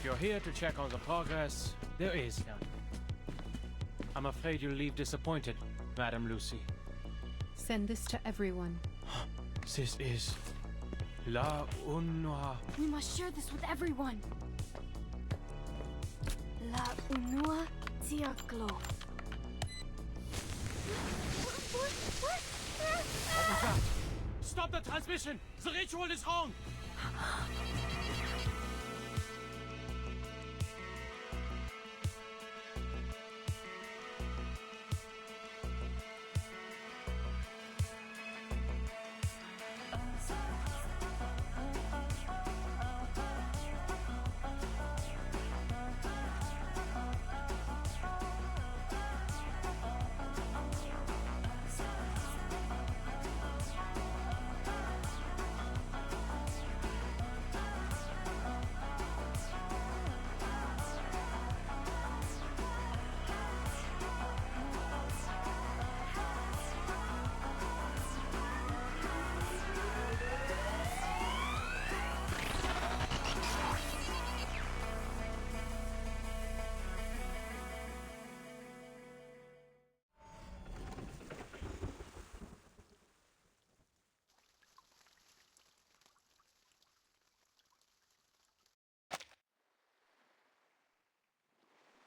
you're here to check on the progress, there is none. I'm afraid you'll leave disappointed, Madam Lucy. Send this to everyone. This is La Unua. We must share this with everyone. La Unua Tiaklo. What? What was that? Stop the transmission! The ritual is wrong!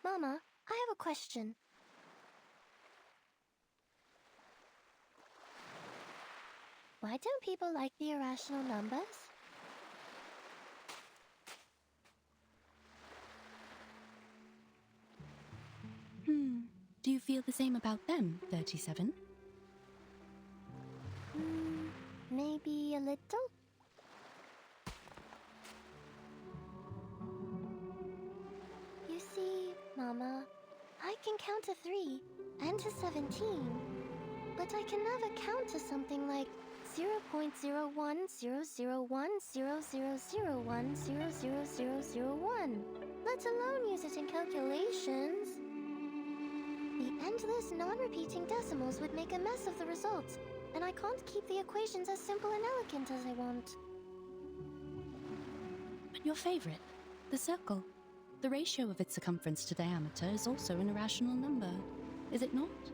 Mama, I have a question. Why don't people like the irrational numbers? Do you feel the same about them, 37? Maybe a little? You see, Mama, I can count to 3 and to 17, but I can never count to something like 0.010010001000001, let alone use it in calculations. The endless, non-repeating decimals would make a mess of the results, and I can't keep the equations as simple and elegant as I want. But your favorite, the circle. The ratio of its circumference to diameter is also an irrational number, is it not?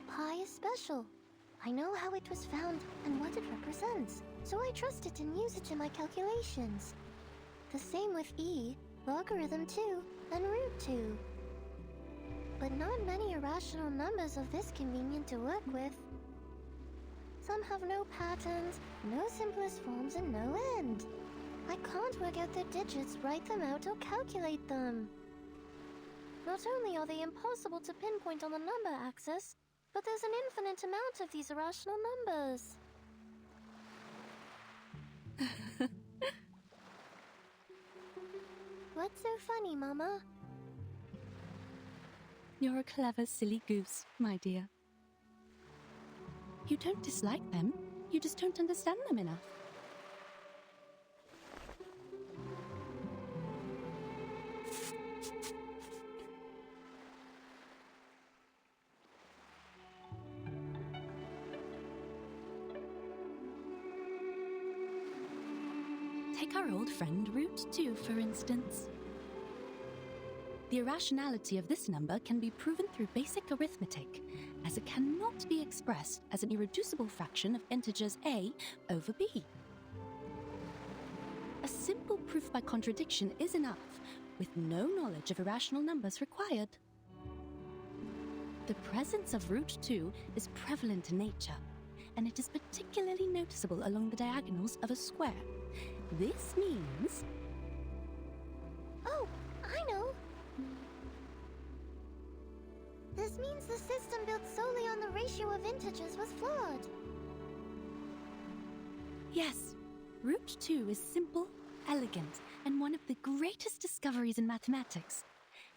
Pi is special. I know how it was found and what it represents, so I trust it and use it in my calculations. The same with e, logarithm 2, and root 2. But not many irrational numbers are this convenient to work with. Some have no patterns, no simplest forms, and no end. I can't work out their digits, write them out, or calculate them. Not only are they impossible to pinpoint on the number axis, but there's an infinite amount of these irrational numbers. What's so funny, Mama? You're a clever, silly goose, my dear. You don't dislike them, you just don't understand them enough. Take our old friend Root 2, for instance. The irrationality of this number can be proven through basic arithmetic, as it cannot be expressed as an irreducible fraction of integers a over b. A simple proof by contradiction is enough, with no knowledge of irrational numbers required. The presence of root 2 is prevalent in nature, and it is particularly noticeable along the diagonals of a square. This means... Oh, I know! This means the system built solely on the ratio of integers was flawed. Yes, root 2 is simple, elegant, and one of the greatest discoveries in mathematics.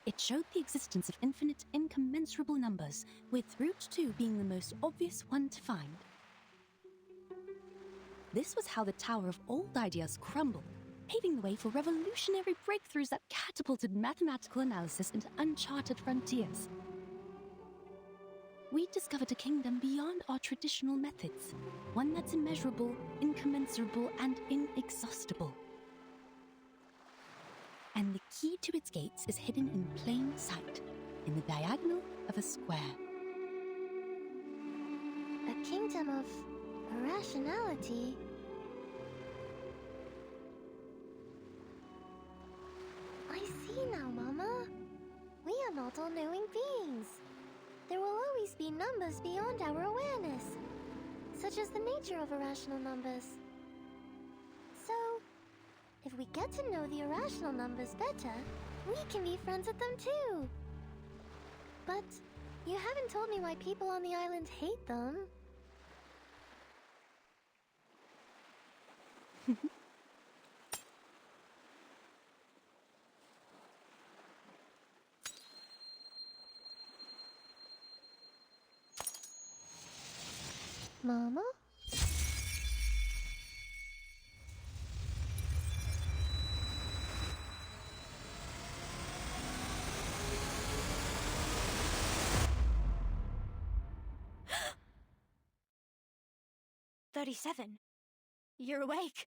It showed the existence of infinite incommensurable numbers, with root 2 being the most obvious one to find. This was how the Tower of Old Ideas crumbled, paving the way for revolutionary breakthroughs that catapulted mathematical analysis into uncharted frontiers. We discovered a kingdom beyond our traditional methods, one that's immeasurable, incommensurable, and inexhaustible. And the key to its gates is hidden in plain sight, in the diagonal of a square. A kingdom of irrationality. I see now, Mama. We are not all-knowing beings. There will always be numbers beyond our awareness, such as the nature of irrational numbers. So, if we get to know the irrational numbers better, we can be friends with them too. But you haven't told me why people on the island hate them. Mama? "37. You're awake."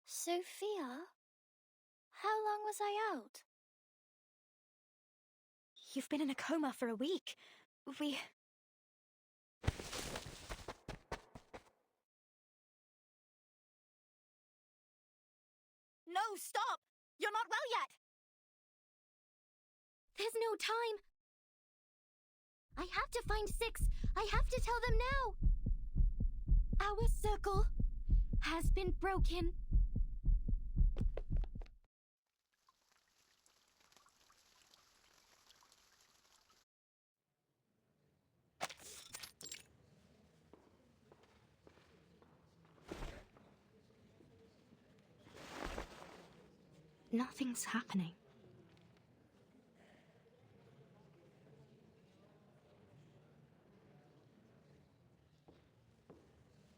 Sophia? How long was I out? "You've been in a coma for a week. We..." "No, stop! You're not well yet!" There's no time. I have to find 6. I have to tell them now. Our circle has been broken. Nothing's happening.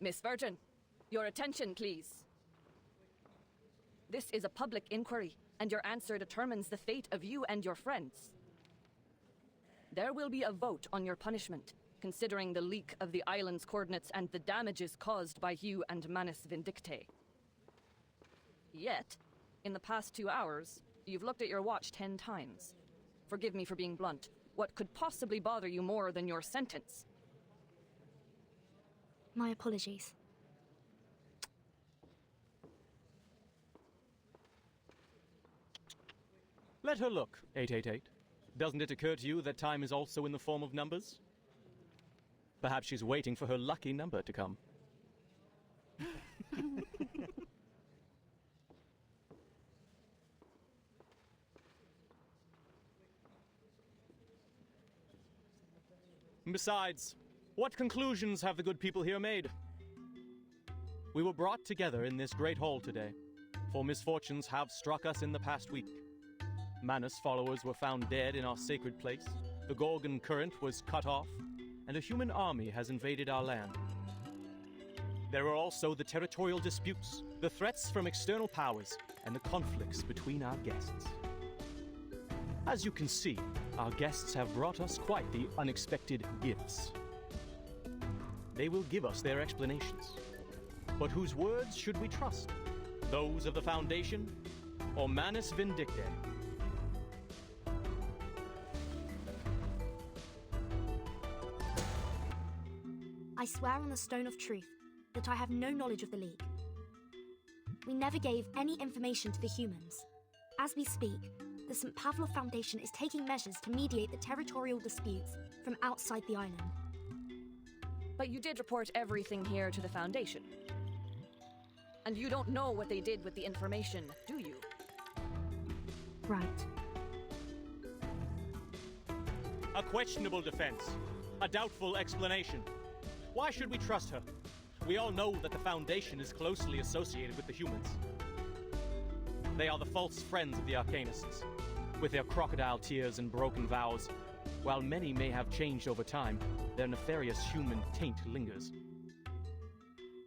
Miss Virgin, your attention, please. This is a public inquiry, and your answer determines the fate of you and your friends. There will be a vote on your punishment, considering the leak of the island's coordinates and the damages caused by you and Manus Vindictae. Yet, in the past 2 hours, you've looked at your watch 10 times. Forgive me for being blunt. What could possibly bother you more than your sentence? My apologies. Let her look, 888. Doesn't it occur to you that time is also in the form of numbers? Perhaps she's waiting for her lucky number to come. Besides, what conclusions have the good people here made? We were brought together in this great hall today, for misfortunes have struck us in the past week. Manus followers were found dead in our sacred place, the Gorgon current was cut off, and a human army has invaded our land. There are also the territorial disputes, the threats from external powers, and the conflicts between our guests. As you can see, our guests have brought us quite the unexpected gifts. They will give us their explanations. But whose words should we trust? Those of the Foundation or Manus Vindictae? I swear on the Stone of Truth that I have no knowledge of the League. We never gave any information to the humans. As we speak, the St. Pavlov Foundation is taking measures to mediate the territorial disputes from outside the island. But you did report everything here to the Foundation. And you don't know what they did with the information, do you? Right. A questionable defense. A doubtful explanation. Why should we trust her? We all know that the Foundation is closely associated with the humans. They are the false friends of the Arcanists. With their crocodile tears and broken vows, while many may have changed over time, their nefarious human taint lingers.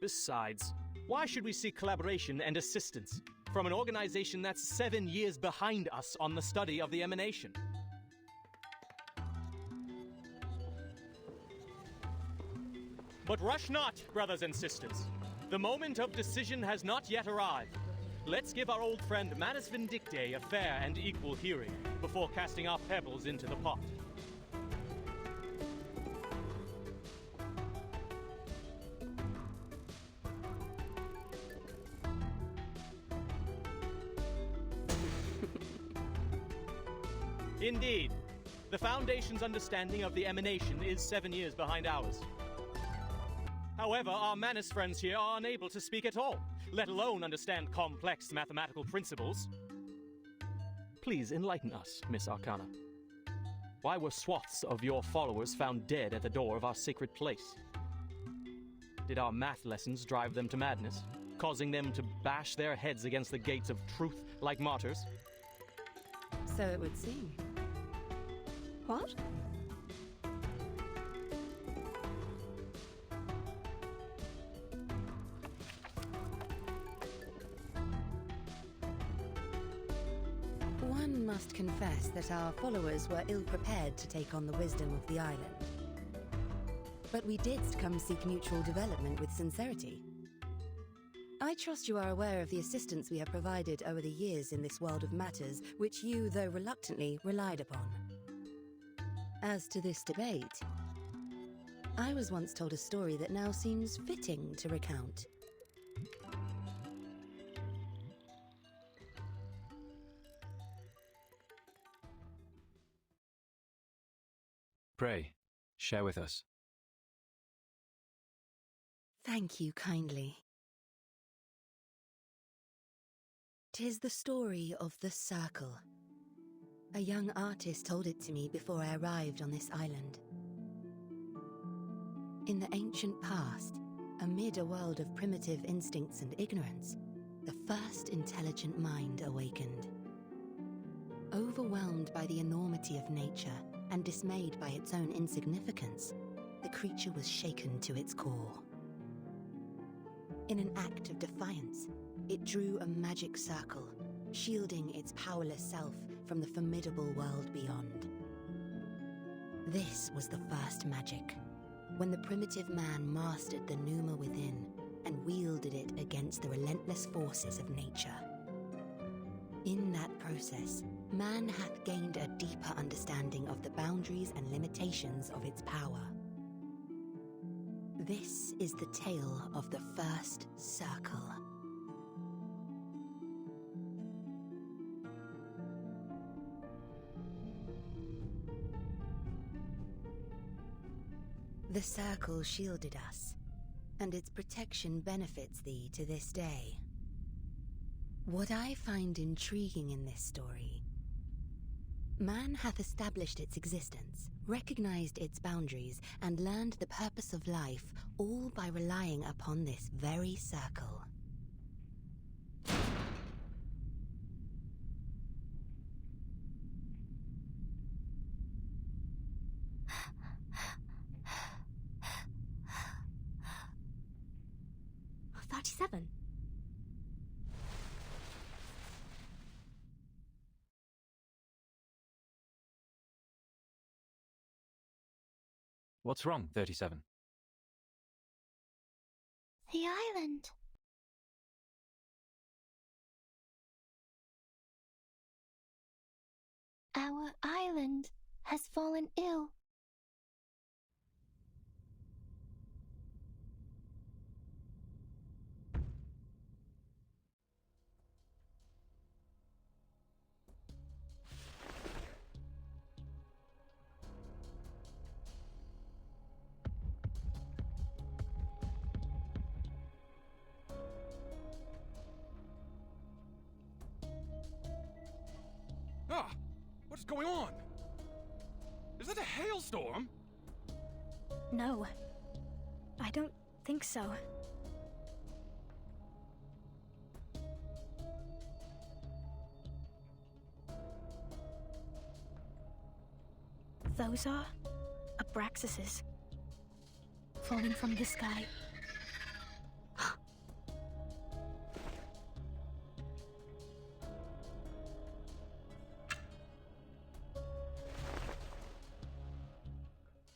Besides, why should we seek collaboration and assistance from an organization that's 7 years behind us on the study of the emanation? But rush not, brothers and sisters. The moment of decision has not yet arrived. Let's give our old friend Manus Vindicte a fair and equal hearing before casting our pebbles into the pot. Indeed. The Foundation's understanding of the emanation is 7 years behind ours. However, our Manus friends here are unable to speak at all, let alone understand complex mathematical principles. Please enlighten us, Miss Arcana. Why were swaths of your followers found dead at the door of our sacred place? Did our math lessons drive them to madness, causing them to bash their heads against the gates of truth like martyrs? So it would seem. What? One must confess that our followers were ill-prepared to take on the wisdom of the island. But we did come seek mutual development with sincerity. I trust you are aware of the assistance we have provided over the years in this world of matters, which you, though reluctantly, relied upon. As to this debate, I was once told a story that now seems fitting to recount. Pray, share with us. Thank you kindly. 'Tis the story of the Circle. A young artist told it to me before I arrived on this island. In the ancient past, amid a world of primitive instincts and ignorance, the first intelligent mind awakened. Overwhelmed by the enormity of nature and dismayed by its own insignificance, the creature was shaken to its core. In an act of defiance, it drew a magic circle, shielding its powerless self from the formidable world beyond. This was the first magic, when the primitive man mastered the pneuma within and wielded it against the relentless forces of nature. In that process, man hath gained a deeper understanding of the boundaries and limitations of its power. This is the tale of the first circle. The circle shielded us, and its protection benefits thee to this day. What I find intriguing in this story, man hath established its existence, recognized its boundaries, and learned the purpose of life, all by relying upon this very circle. "37. What's wrong, 37? The island. Our island has fallen ill. Ah! What's going on? Is that a hailstorm? No, I don't think so. Those are Abraxases falling from the sky.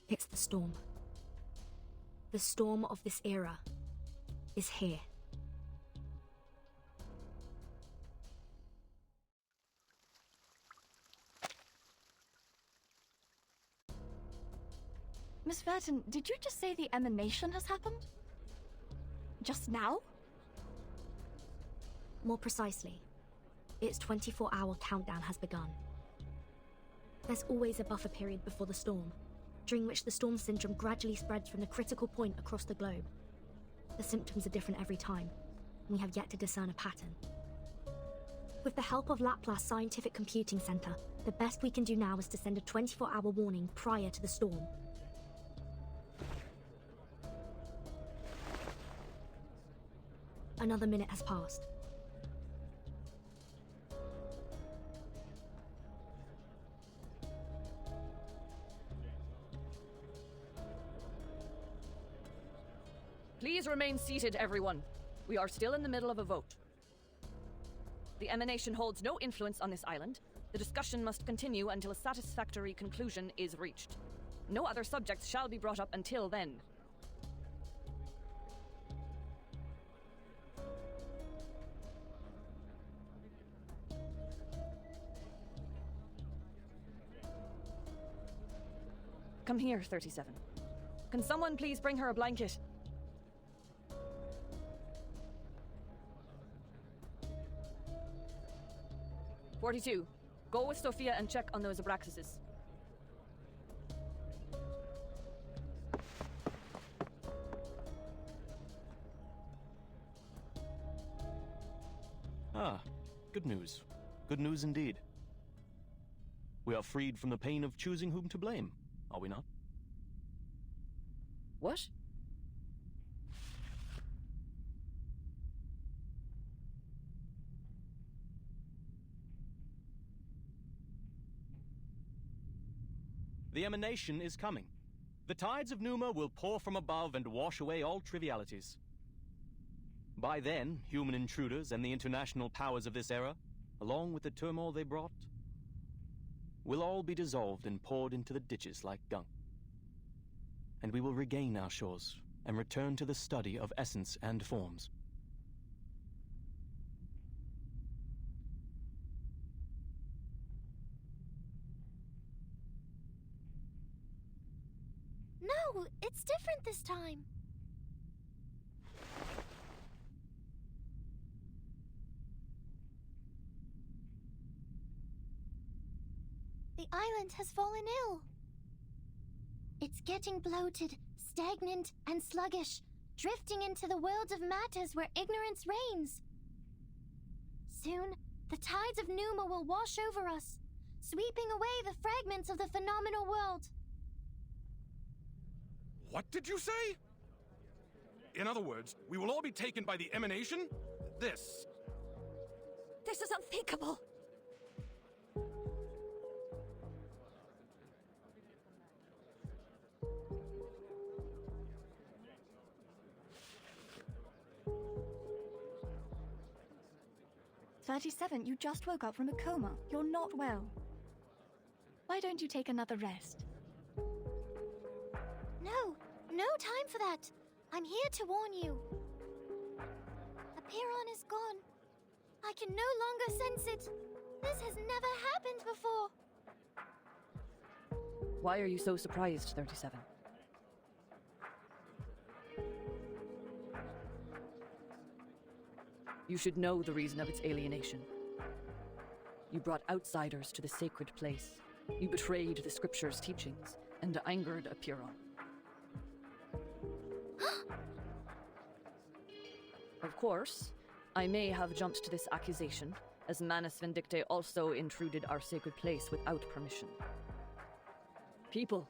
It's the storm. The storm of this era is here. Miss Verton, did you just say the emanation has happened? Just now? More precisely, its 24-hour countdown has begun. There's always a buffer period before the storm, during which the storm syndrome gradually spreads from the critical point across the globe. The symptoms are different every time, and we have yet to discern a pattern. With the help of Laplace Scientific Computing Center, the best we can do now is to send a 24-hour warning prior to the storm. Another minute has passed. Please remain seated, everyone. We are still in the middle of a vote. The emanation holds no influence on this island. The discussion must continue until a satisfactory conclusion is reached. No other subjects shall be brought up until then. Come here, 37. Can someone please bring her a blanket? "42. Go with Sophia and check on those Abraxases. Ah, good news. Good news indeed. We are freed from the pain of choosing whom to blame, are we not? What? The emanation is coming. The tides of Numa will pour from above and wash away all trivialities. By then, human intruders and the international powers of this era, along with the turmoil they brought, will all be dissolved and poured into the ditches like gunk. And we will regain our shores and return to the study of essence and forms. No, it's different this time. The island has fallen ill. It's getting bloated, stagnant, and sluggish, drifting into the world of matters where ignorance reigns. Soon, the tides of Numa will wash over us, sweeping away the fragments of the phenomenal world. What did you say? In other words, we will all be taken by the emanation? This. This is unthinkable. "37, you just woke up from a coma. You're not well. Why don't you take another rest?" No time for that. I'm here to warn you. Apiron is gone. I can no longer sense it. This has never happened before. Why are you so surprised, 37? You should know the reason of its alienation. You brought outsiders to the sacred place. You betrayed the scripture's teachings and angered Apiron. Of course, I may have jumped to this accusation, as Manus Vindictae also intruded our sacred place without permission. People,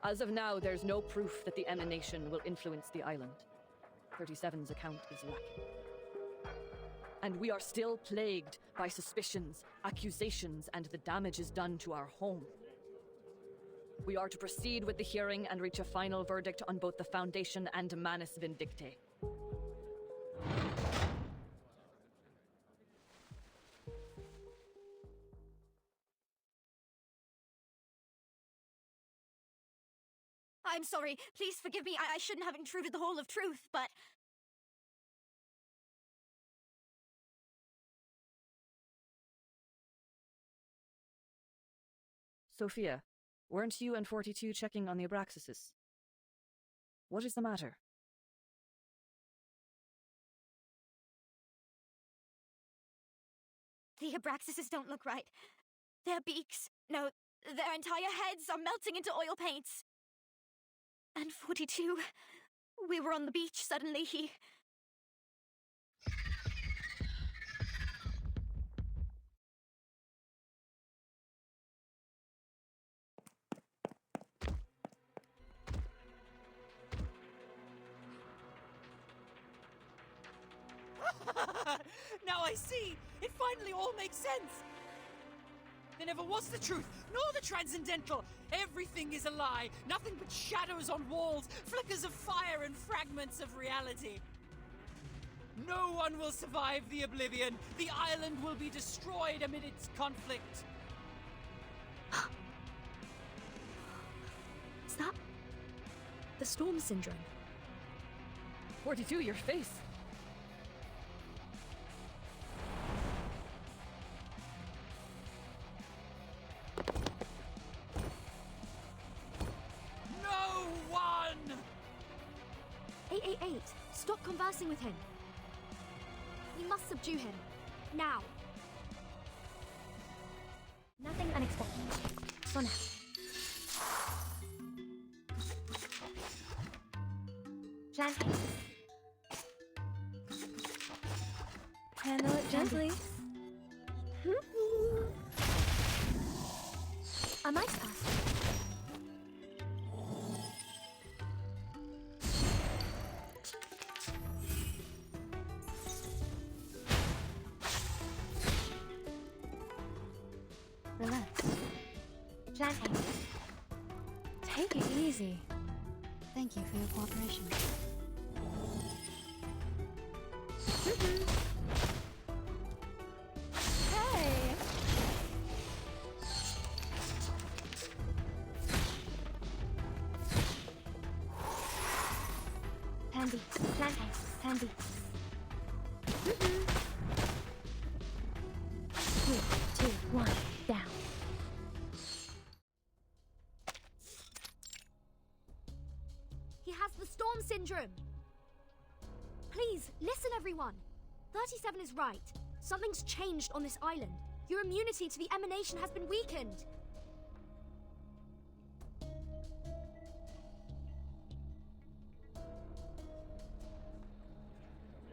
as of now, there's no proof that the emanation will influence the island. 37's account is lacking. And we are still plagued by suspicions, accusations, and the damages done to our home. We are to proceed with the hearing and reach a final verdict on both the Foundation and Manus Vindictae. I'm sorry. Please forgive me. I shouldn't have intruded the Hall of Truth, but... Sophia, weren't you and 42 checking on the Abraxases? What is the matter? The Abraxases don't look right. Their beaks, no, their entire heads are melting into oil paints. And 42, we were on the beach, suddenly he... Now I see! It finally all makes sense! There never was the truth, nor the transcendental! Everything is a lie! Nothing but shadows on walls, flickers of fire, and fragments of reality! No one will survive the oblivion! The island will be destroyed amid its conflict! Is that... the storm syndrome? 42, your face! No one! 888, stop conversing with him. We must subdue him. Now. Nothing unexpected. For now. Plan A. Handle it gently. A might pass. Relax. Plan A. Take it easy. Thank you for your cooperation. Hey! Plan B. Plan A. Plan B. 3, 2, 1, down. He has the storm syndrome. Please, listen everyone. 37 is right. Something's changed on this island. Your immunity to the emanation has been weakened.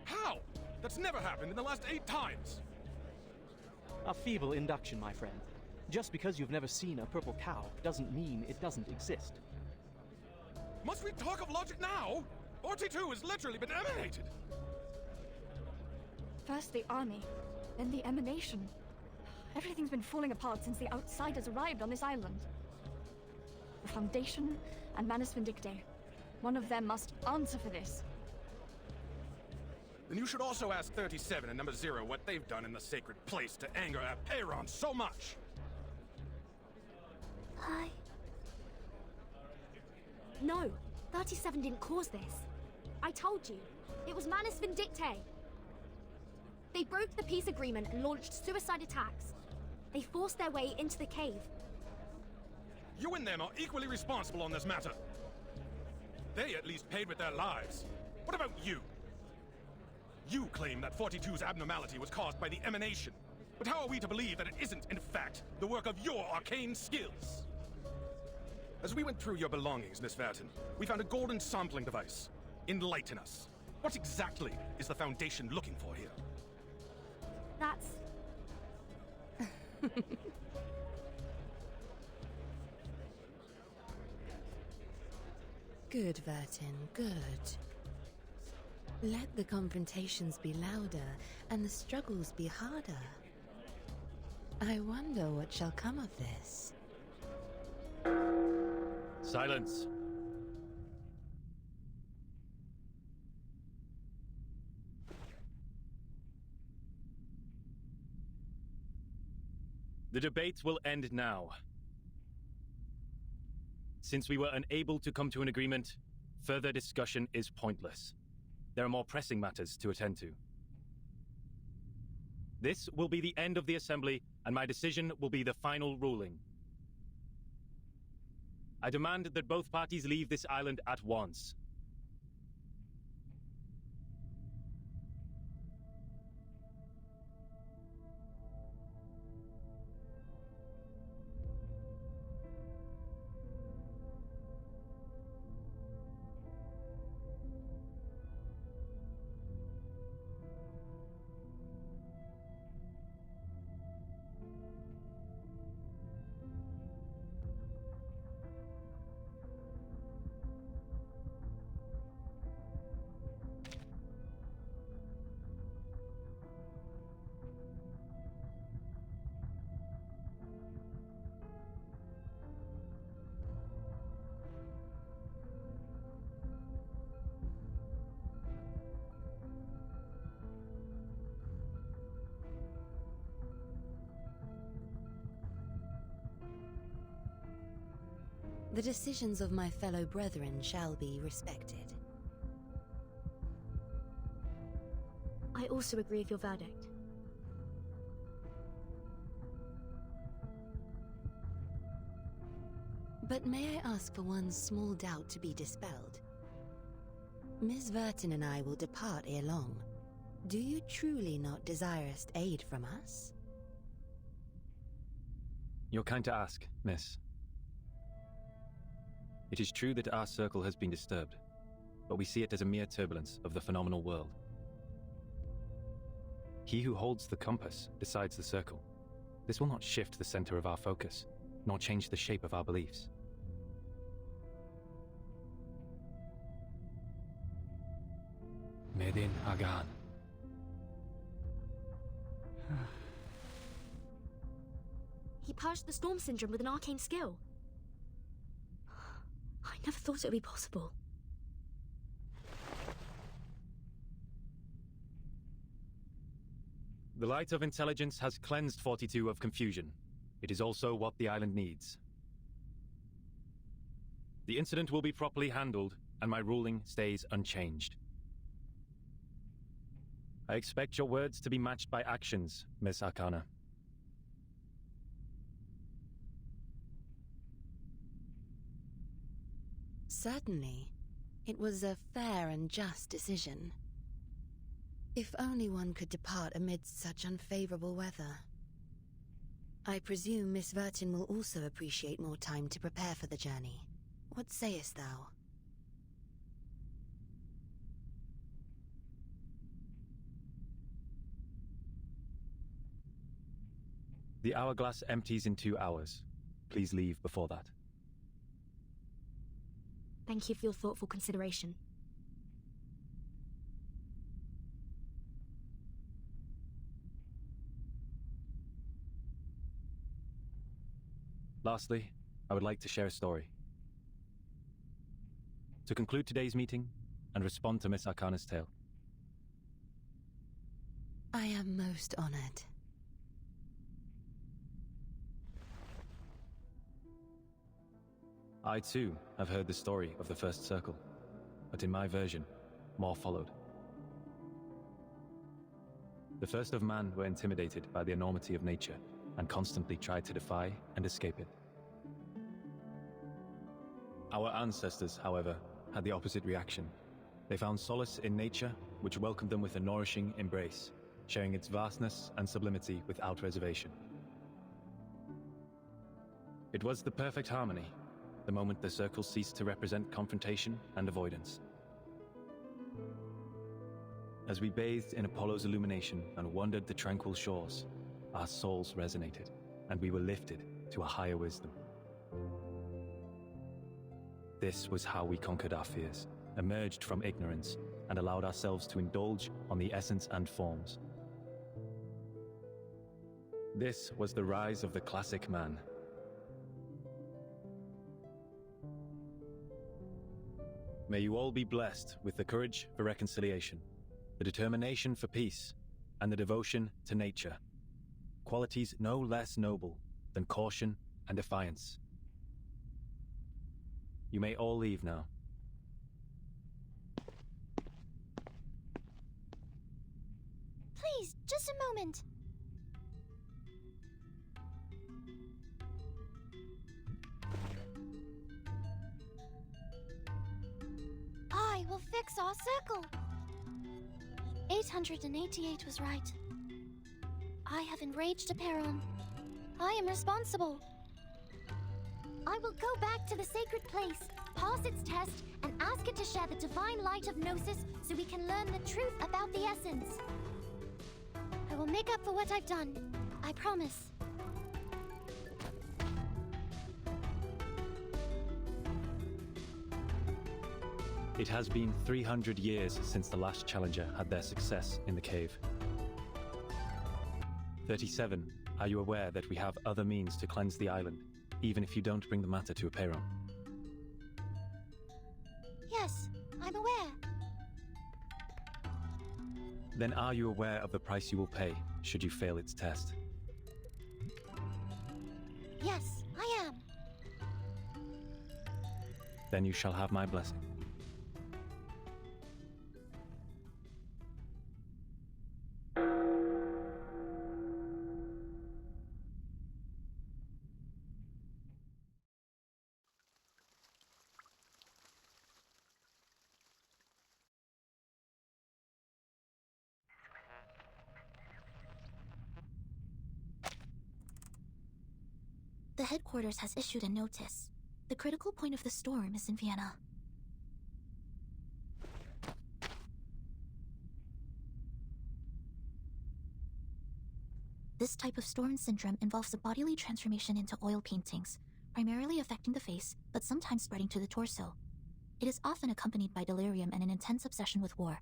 How? That's never happened in the last 8 times. A feeble induction, my friend. Just because you've never seen a purple cow doesn't mean it doesn't exist. Must we talk of logic now? 42 has literally been emanated. First the army, then the emanation. Everything's been falling apart since the outsiders arrived on this island. The Foundation and Manus Vindicte. One of them must answer for this. Then you should also ask 37 and number 0 what they've done in the sacred place to anger Apeiron so much. Hi. No, 37 didn't cause this. I told you, it was Manus Vindicte. They broke the peace agreement and launched suicide attacks. They forced their way into the cave. You and them are equally responsible on this matter. They at least paid with their lives. What about you? You claim that 42's abnormality was caused by the emanation. But how are we to believe that it isn't, in fact, the work of your arcane skills? As we went through your belongings, Miss Vertin, we found a golden sampling device. Enlighten us. What exactly is the Foundation looking for here? That's... Good, Vertin, good. Let the confrontations be louder and the struggles be harder. I wonder what shall come of this. Silence. The debate will end now. Since we were unable to come to an agreement, further discussion is pointless. There are more pressing matters to attend to. This will be the end of the assembly, and my decision will be the final ruling. I demand that both parties leave this island at once. The decisions of my fellow brethren shall be respected. I also agree with your verdict. But may I ask for one small doubt to be dispelled? Miss Vertin and I will depart ere long. Do you truly not desirest aid from us? You're kind to ask, miss. It is true that our circle has been disturbed, but we see it as a mere turbulence of the phenomenal world. He who holds the compass decides the circle. This will not shift the center of our focus, nor change the shape of our beliefs. Medin Hagan. He purged the storm syndrome with an arcane skill. I never thought it would be possible. The light of intelligence has cleansed 42 of confusion. It is also what the island needs. The incident will be properly handled, and my ruling stays unchanged. I expect your words to be matched by actions, Miss Arcana. Certainly. It was a fair and just decision. If only one could depart amidst such unfavorable weather. I presume Miss Vertin will also appreciate more time to prepare for the journey. What sayest thou? The hourglass empties in 2 hours. Please leave before that. Thank you for your thoughtful consideration. Lastly, I would like to share a story. To conclude today's meeting and respond to Miss Arcana's tale. I am most honored. I too have heard the story of the first circle, but in my version, more followed. The first of man were intimidated by the enormity of nature and constantly tried to defy and escape it. Our ancestors, however, had the opposite reaction. They found solace in nature, which welcomed them with a nourishing embrace, sharing its vastness and sublimity without reservation. It was the perfect harmony, the moment the circle ceased to represent confrontation and avoidance. As we bathed in Apollo's illumination and wandered the tranquil shores, our souls resonated, and we were lifted to a higher wisdom. This was how we conquered our fears, emerged from ignorance, and allowed ourselves to indulge on the essence and forms. This was the rise of the classic man. May you all be blessed with the courage for reconciliation, the determination for peace, and the devotion to nature. Qualities no less noble than caution and defiance. You may all leave now. Please, just a moment. I will fix our circle. 888 was right. I have enraged Aperon. I am responsible. I will go back to the sacred place, pass its test, and ask it to share the divine light of Gnosis so we can learn the truth about the essence. I will make up for what I've done. I promise. It has been 300 years since the last challenger had their success in the cave. 37. Are you aware that we have other means to cleanse the island, even if you don't bring the matter to Aperon? Yes, I'm aware. Then are you aware of the price you will pay should you fail its test? Yes, I am. Then you shall have my blessing. The headquarters has issued a notice. The critical point of the storm is in Vienna. This type of storm syndrome involves a bodily transformation into oil paintings, primarily affecting the face, but sometimes spreading to the torso. It is often accompanied by delirium and an intense obsession with war.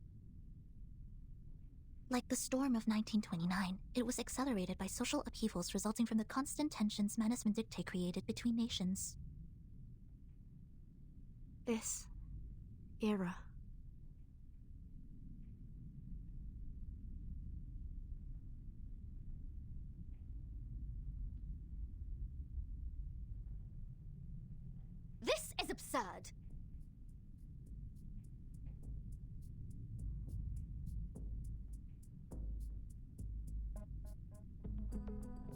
Like the storm of 1929, it was accelerated by social upheavals resulting from the constant tensions Manus Vindictae created between nations. This era. This is absurd!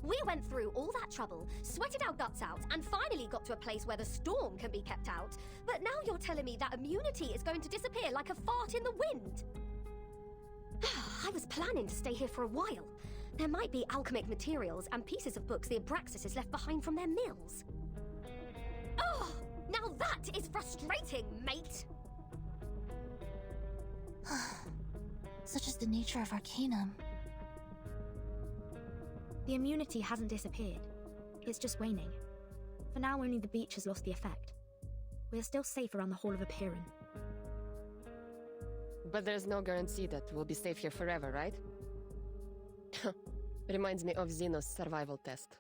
We went through all that trouble, sweated our guts out, and finally got to a place where the storm can be kept out. But now you're telling me that immunity is going to disappear like a fart in the wind. I was planning to stay here for a while. There might be alchemic materials and pieces of books the Abraxas has left behind from their mills. Oh, now that is frustrating, mate! Such is the nature of Arcanum. The immunity hasn't disappeared. It's just waning. For now, only the beach has lost the effect. We're still safe around the Hall of Aperon. But there's no guarantee that we'll be safe here forever, right? Reminds me of Xenos' survival test.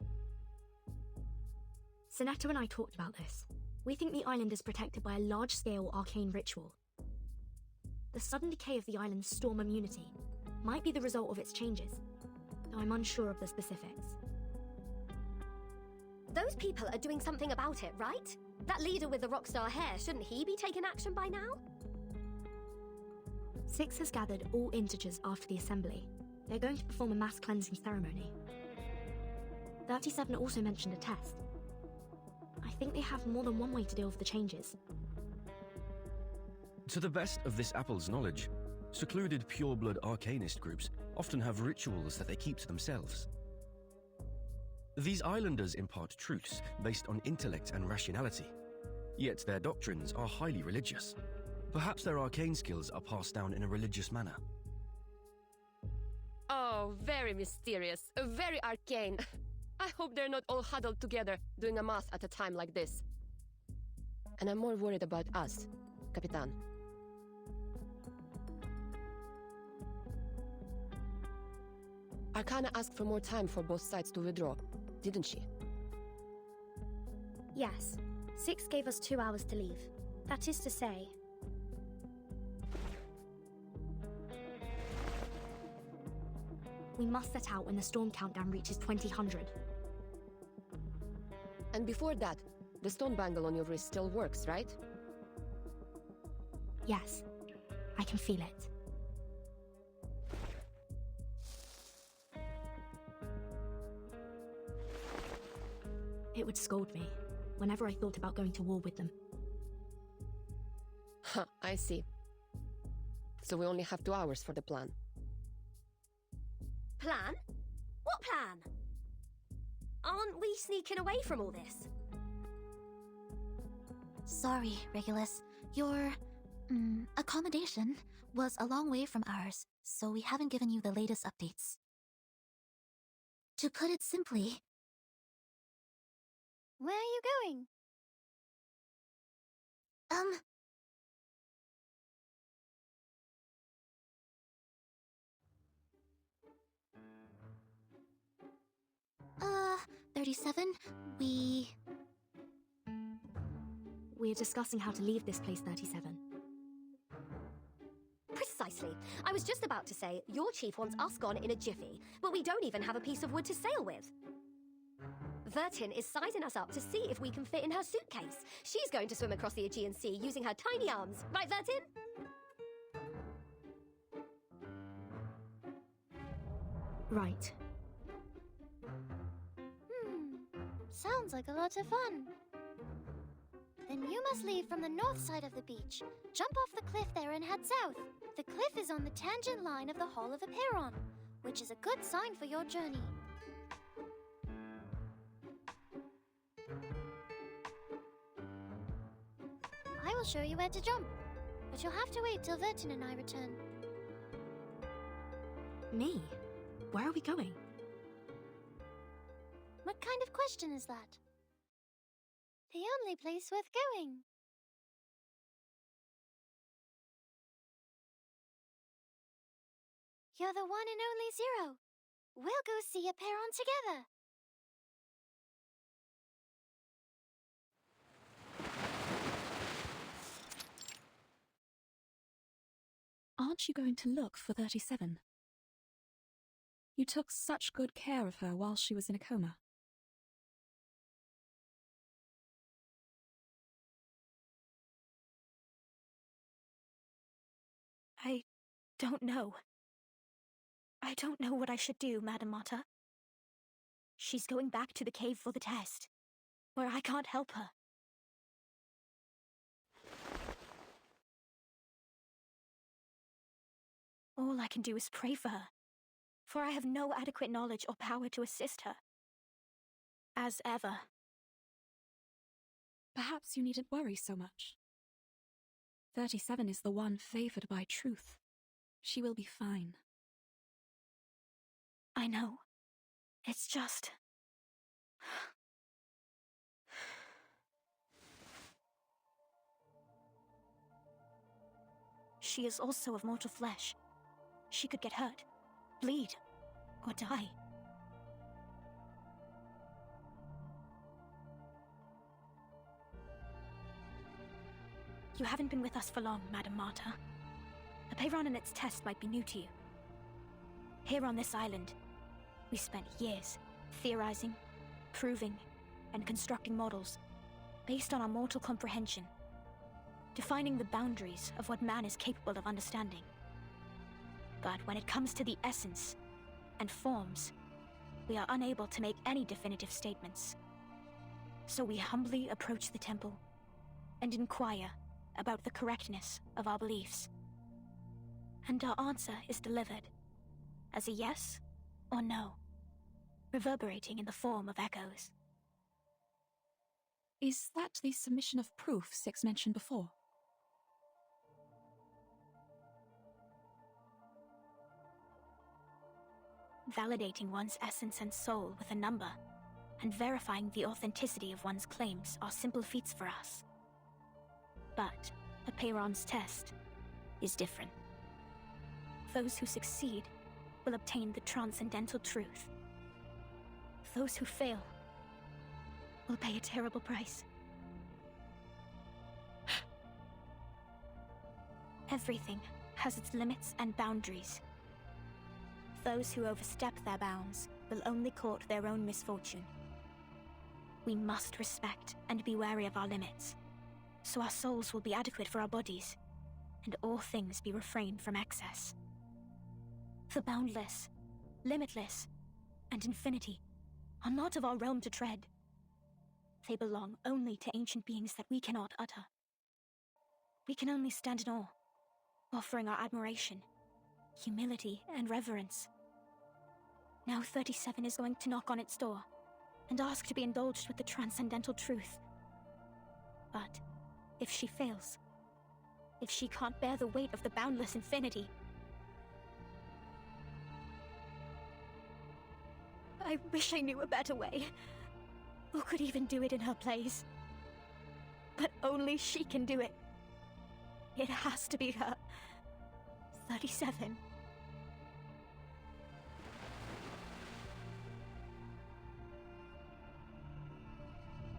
Sinetto and I talked about this. We think the island is protected by a large-scale arcane ritual. The sudden decay of the island's storm immunity might be the result of its changes, though I'm unsure of the specifics. Those people are doing something about it, right? That leader with the rockstar hair, shouldn't he be taking action by now? 6 has gathered all integers after the assembly. They're going to perform a mass cleansing ceremony. 37 also mentioned a test. I think they have more than one way to deal with the changes. To the best of this apple's knowledge, secluded pure-blood arcanist groups often have rituals that they keep to themselves. These islanders impart truths based on intellect and rationality, yet their doctrines are highly religious. Perhaps their arcane skills are passed down in a religious manner. Oh, very mysterious, very arcane. I hope they're not all huddled together doing a mass at a time like this. And I'm more worried about us, Capitan. Arcana asked for more time for both sides to withdraw, didn't she? Yes. 6 gave us 2 hours to leave. That is to say... we must set out when the storm countdown reaches 2000. And before that, The stone bangle on your wrist still works, right? Yes, I can feel it. It would scold me whenever I thought about going to war with them. Huh, I see. So we only have 2 hours for the plan. Plan? What plan? Aren't we sneaking away from all this? Sorry, Regulus. Your accommodation was a long way from ours, so we haven't given you the latest updates. To put it simply, Where are you going? uh, 37, We're discussing how to leave this place, 37. Precisely. I was just about to say, your chief wants us gone in a jiffy, but we don't even have a piece of wood to sail with. Vertin is sizing us up to see if we can fit in her suitcase. She's going to swim across the Aegean Sea using her tiny arms. Right, Vertin? Right. Sounds like a lot of fun. Then you must leave from the north side of the beach. Jump off the cliff there and head south. The cliff is on the tangent line of the Hall of Aperon, which is a good sign for your journey. I will show you where to jump, but you'll have to wait till Vertin and I return. Me? Where are we going? What kind of question is that? The only place worth going. You're the one and only Zero. We'll go see Aperon together. Aren't you going to look for 37? You took such good care of her while she was in a coma. I don't know. I don't know what I should do, Madam Mata. She's going back to the cave for the test, where I can't help her. All I can do is pray for her, for I have no adequate knowledge or power to assist her. As ever. Perhaps you needn't worry so much. 37 is the one favored by truth. She will be fine. I know. It's just... She is also of mortal flesh. She could get hurt, bleed, or die. You haven't been with us for long, Madam Marta. Aperon and its test might be new to you. Here on this island, we spent years theorizing, proving, and constructing models based on our mortal comprehension, defining the boundaries of what man is capable of understanding. But when it comes to the essence and forms, we are unable to make any definitive statements. So we humbly approach the temple and inquire about the correctness of our beliefs. And our answer is delivered as a yes or no, reverberating in the form of echoes. Is that the submission of proof Six mentioned before? Validating one's essence and soul with a number, and verifying the authenticity of one's claims are simple feats for us. But Aperon's test is different. Those who succeed will obtain the transcendental truth. Those who fail will pay a terrible price. Everything has its limits and boundaries. Those who overstep their bounds will only court their own misfortune. We must respect and be wary of our limits, so our souls will be adequate for our bodies, and all things be refrained from excess. The boundless, limitless, and infinity are not of our realm to tread. They belong only to ancient beings that we cannot utter. We can only stand in awe, offering our admiration, humility, and reverence. Now 37 is going to knock on its door and ask to be indulged with the transcendental truth. But if she fails, if she can't bear the weight of the boundless infinity, I wish I knew a better way, who could even do it in her place. But only she can do it. It has to be her. 37.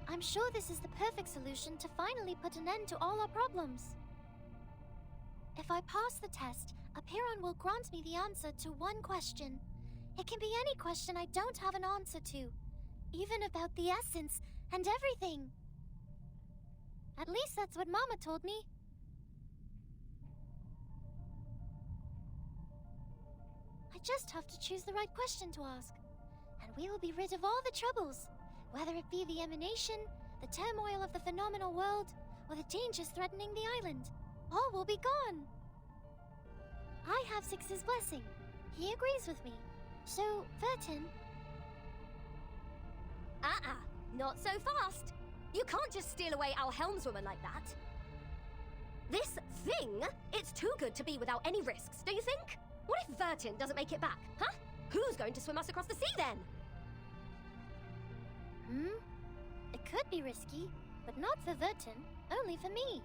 I'm sure this is the perfect solution to finally put an end to all our problems. If I pass the test, Apiron will grant me the answer to one question. It can be any question I don't have an answer to, even about the essence and everything. At least that's what Mama told me. I just have to choose the right question to ask, and we will be rid of all the troubles, whether it be the emanation, the turmoil of the phenomenal world, or the dangers threatening the island. All will be gone. I have Six's blessing. He agrees with me. So, Vertin... Not so fast. You can't just steal away our helmswoman like that. This thing, it's too good to be without any risks, don't you think? What if Vertin doesn't make it back, huh? Who's going to swim us across the sea then? It could be risky, but not for Vertin, only for me.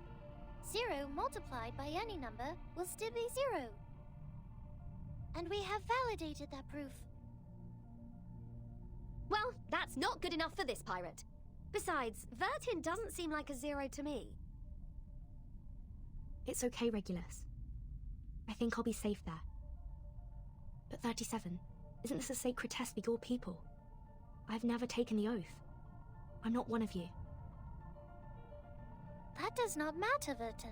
0 multiplied by any number will still be 0. And we have validated that proof. Well, that's not good enough for this pirate. Besides, Vertin doesn't seem like a 0 to me. It's okay, Regulus. I think I'll be safe there. But 37, isn't this a sacred test for your people? I've never taken the oath. I'm not one of you. That does not matter, Vertin.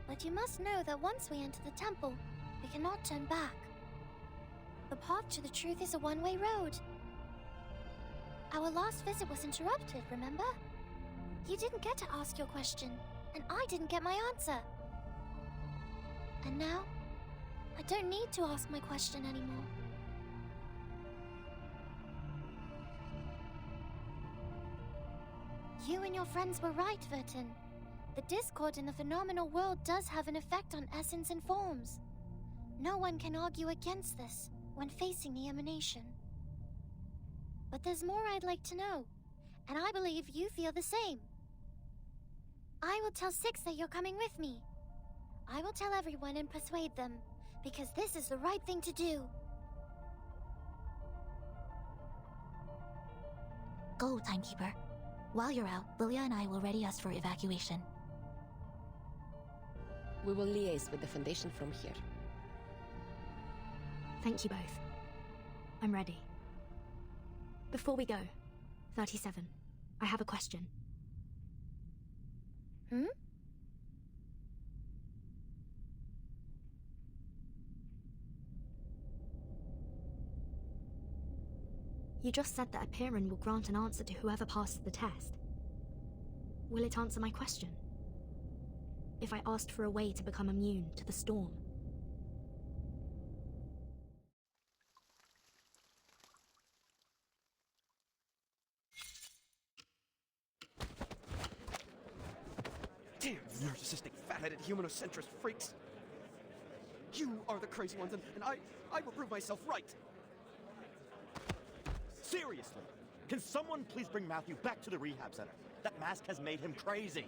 But you must know that once we enter the temple, we cannot turn back. The path to the truth is a one-way road. Our last visit was interrupted, remember? You didn't get to ask your question, and I didn't get my answer. And now, I don't need to ask my question anymore. You and your friends were right, Vertin. The discord in the phenomenal world does have an effect on essence and forms. No one can argue against this when facing the emanation. But there's more I'd like to know, and I believe you feel the same. I will tell Six that you're coming with me. I will tell everyone and persuade them, because this is the right thing to do. Go, Timekeeper. While you're out, Lilia and I will ready us for evacuation. We will liaise with the Foundation from here. Thank you both. I'm ready. Before we go, 37, I have a question. You just said that Apiron will grant an answer to whoever passes the test. Will it answer my question? If I asked for a way to become immune to the storm? Damn narcissistic, fat-headed, humanocentrist freaks! You are the crazy ones, and I will prove myself right! Seriously, can someone please bring Matthew back to the rehab center? That mask has made him crazy.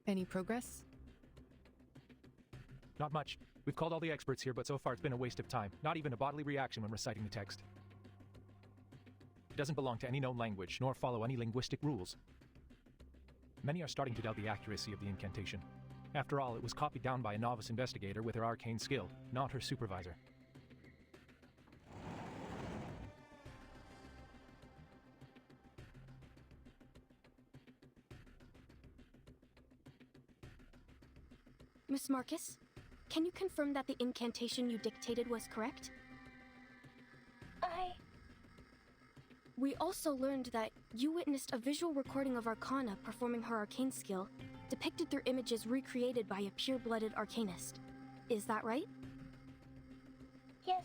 Any progress? Not much. We've called all the experts here, but so far it's been a waste of time. Not even a bodily reaction when reciting the text. It doesn't belong to any known language, nor follow any linguistic rules. Many are starting to doubt the accuracy of the incantation. After all, it was copied down by a novice investigator with her arcane skill, not her supervisor. Miss Marcus, can you confirm that the incantation you dictated was correct? We also learned that you witnessed a visual recording of Arcana performing her arcane skill, depicted through images recreated by a pure-blooded arcanist. Is that right? Yes,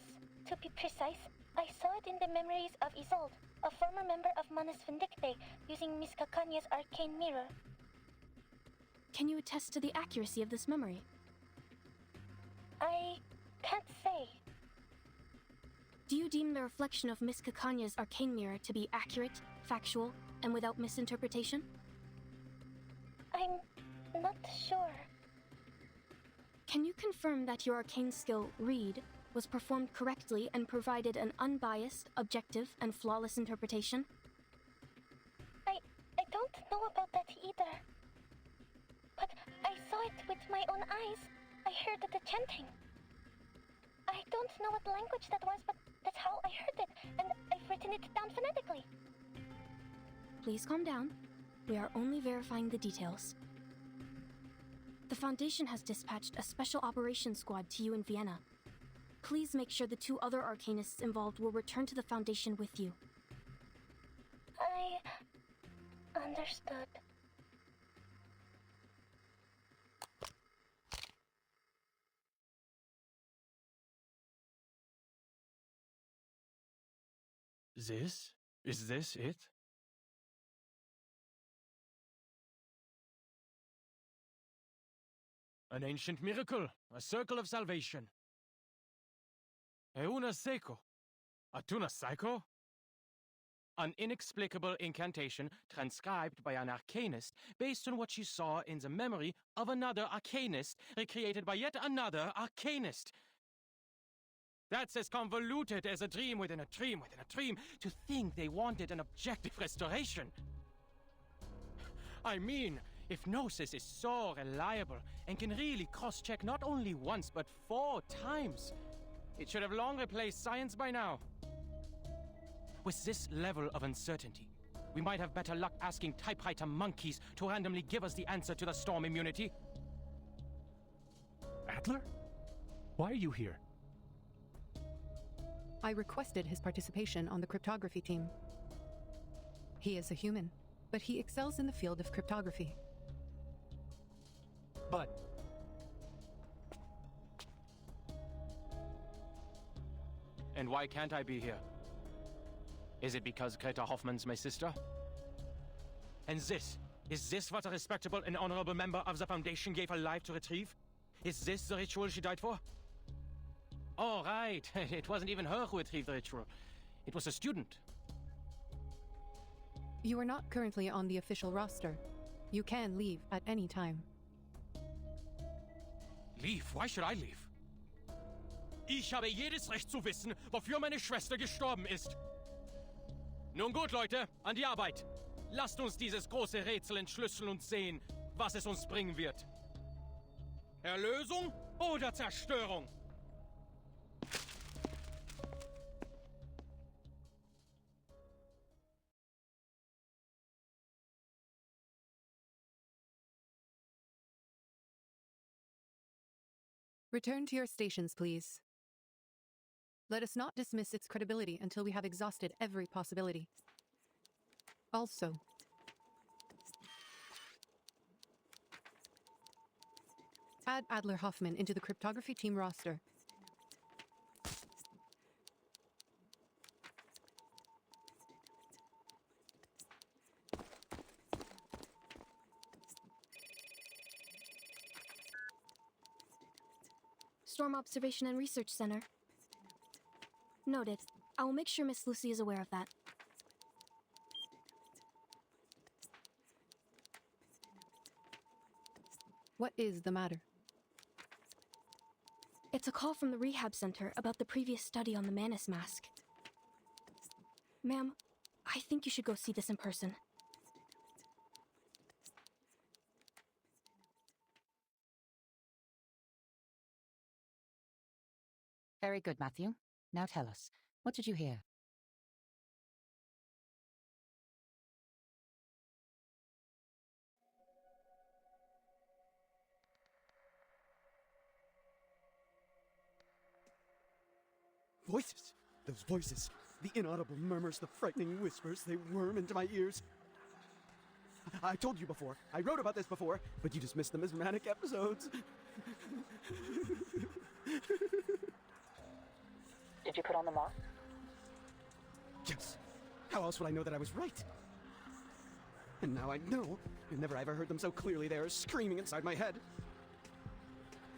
to be precise, I saw it in the memories of Isolde, a former member of Manus Vindicte, using Miss Cacanya's arcane mirror. Can you attest to the accuracy of this memory? I can't say. Do you deem the reflection of Miss Cacanya's arcane mirror to be accurate, factual, and without misinterpretation? I'm not sure. Can you confirm that your arcane skill, Read, was performed correctly and provided an unbiased, objective, and flawless interpretation? I don't know about that either. But I saw it with my own eyes. I heard the chanting. I don't know what language that was, but that's how I heard it, and I've written it down phonetically. Please calm down. We are only verifying the details. The Foundation has dispatched a special operations squad to you in Vienna. Please make sure the 2 other arcanists involved will return to the Foundation with you. I understood. Is this it? An ancient miracle, a circle of salvation. Euna seco, atuna psycho? An inexplicable incantation transcribed by an arcanist based on what she saw in the memory of another arcanist, recreated by yet another arcanist. That's as convoluted as a dream within a dream within a dream. To think they wanted an objective restoration. I mean, if Gnosis is so reliable and can really cross-check not only once but 4 times, it should have long replaced science by now. With this level of uncertainty, we might have better luck asking typewriter monkeys to randomly give us the answer to the storm immunity. Adler? Why are you here? I requested his participation on the cryptography team. He is a human, but he excels in the field of cryptography. But... And why can't I be here? Is it because Greta Hoffman's my sister? And is this what a respectable and honorable member of the Foundation gave her life to retrieve? Is this the ritual she died for? Oh, right. It wasn't even her who retrieved the ritual. It was a student. You are not currently on the official roster. You can leave at any time. Leave? Why should I leave? Ich habe jedes Recht zu wissen, wofür meine Schwester gestorben ist. Nun gut, Leute, an die Arbeit. Lasst uns dieses große Rätsel entschlüsseln und sehen, was es uns bringen wird. Erlösung oder Zerstörung? Return to your stations, please. Let us not dismiss its credibility until we have exhausted every possibility. Also, add Adler Hoffman into the cryptography team roster. Storm Observation and Research Center. Noted. I will make sure Miss Lucy is aware of that. What is the matter? It's a call from the rehab center about the previous study on the Manus mask. Ma'am, I think you should go see this in person. Very good, Matthew. Now tell us, what did you hear? Voices! Those voices! The inaudible murmurs, the frightening whispers, they worm into my ears. I told you before, I wrote about this before, but you dismissed them as manic episodes. Did you put on the mask? Yes. How else would I know that I was right? And now I know. I've never ever heard them so clearly. They are screaming inside my head.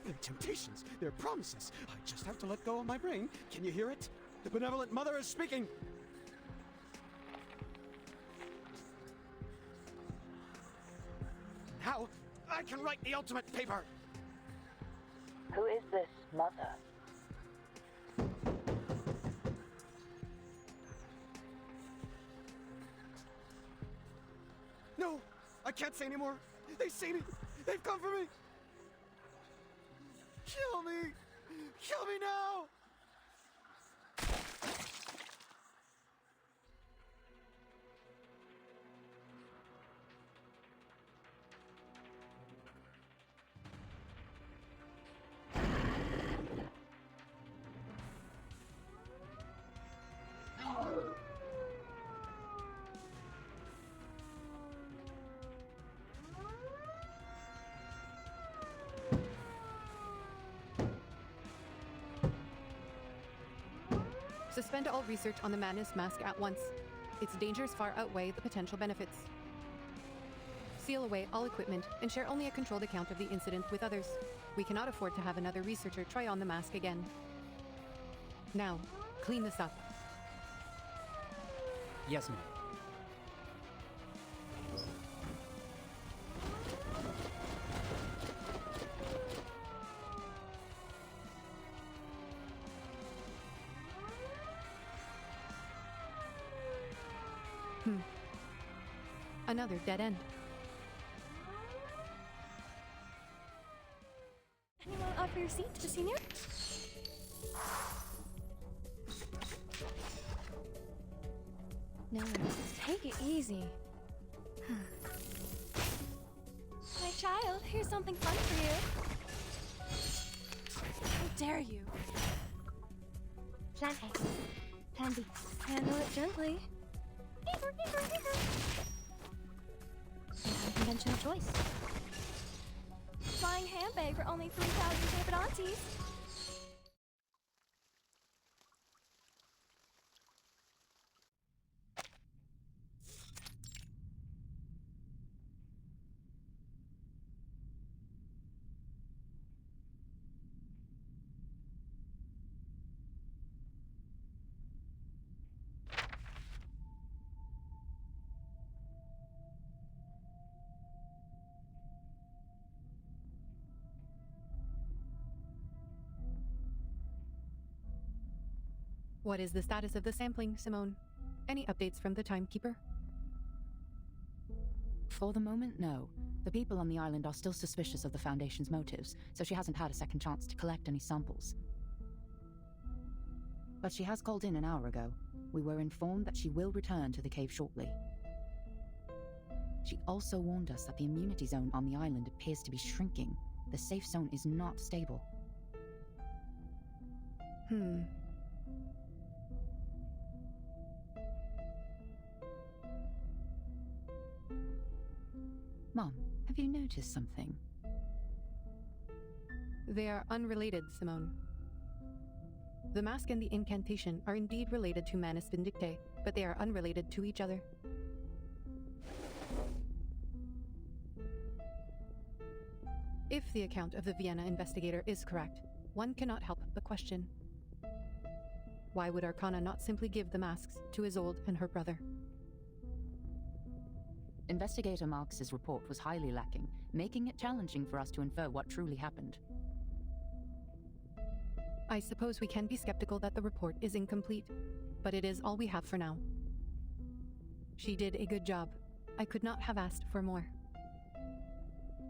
Their temptations, their promises. I just have to let go of my brain. Can you hear it? The benevolent mother is speaking. Now, I can write the ultimate paper. Who is this mother? No, I can't say anymore. They see me. They've come for me. Kill me! Kill me now! Suspend all research on the Manus mask at once. Its dangers far outweigh the potential benefits. Seal away all equipment and share only a controlled account of the incident with others. We cannot afford to have another researcher try on the mask again. Now, clean this up. Yes, ma'am. Another dead end. Anyone offer your seat to the senior? No, take it easy. My child, here's something fun for you. How dare you? Play. Plan B. Handle it gently. Unconventional choice. Flying handbag for only 3,000 favorite aunties. What is the status of the sampling, Simone? Any updates from the timekeeper? For the moment, no. The people on the island are still suspicious of the Foundation's motives, so she hasn't had a second chance to collect any samples. But she has called in an hour ago. We were informed that she will return to the cave shortly. She also warned us that the immunity zone on the island appears to be shrinking. The safe zone is not stable. Mom, have you noticed something? They are unrelated, Simone. The mask and the incantation are indeed related to Manus Vindictae, but they are unrelated to each other. If the account of the Vienna investigator is correct, one cannot help but question. Why would Arcana not simply give the masks to Isolde and her brother? Investigator Marx's report was highly lacking, making it challenging for us to infer what truly happened. I suppose we can be skeptical that the report is incomplete, but it is all we have for now. She did a good job. I could not have asked for more.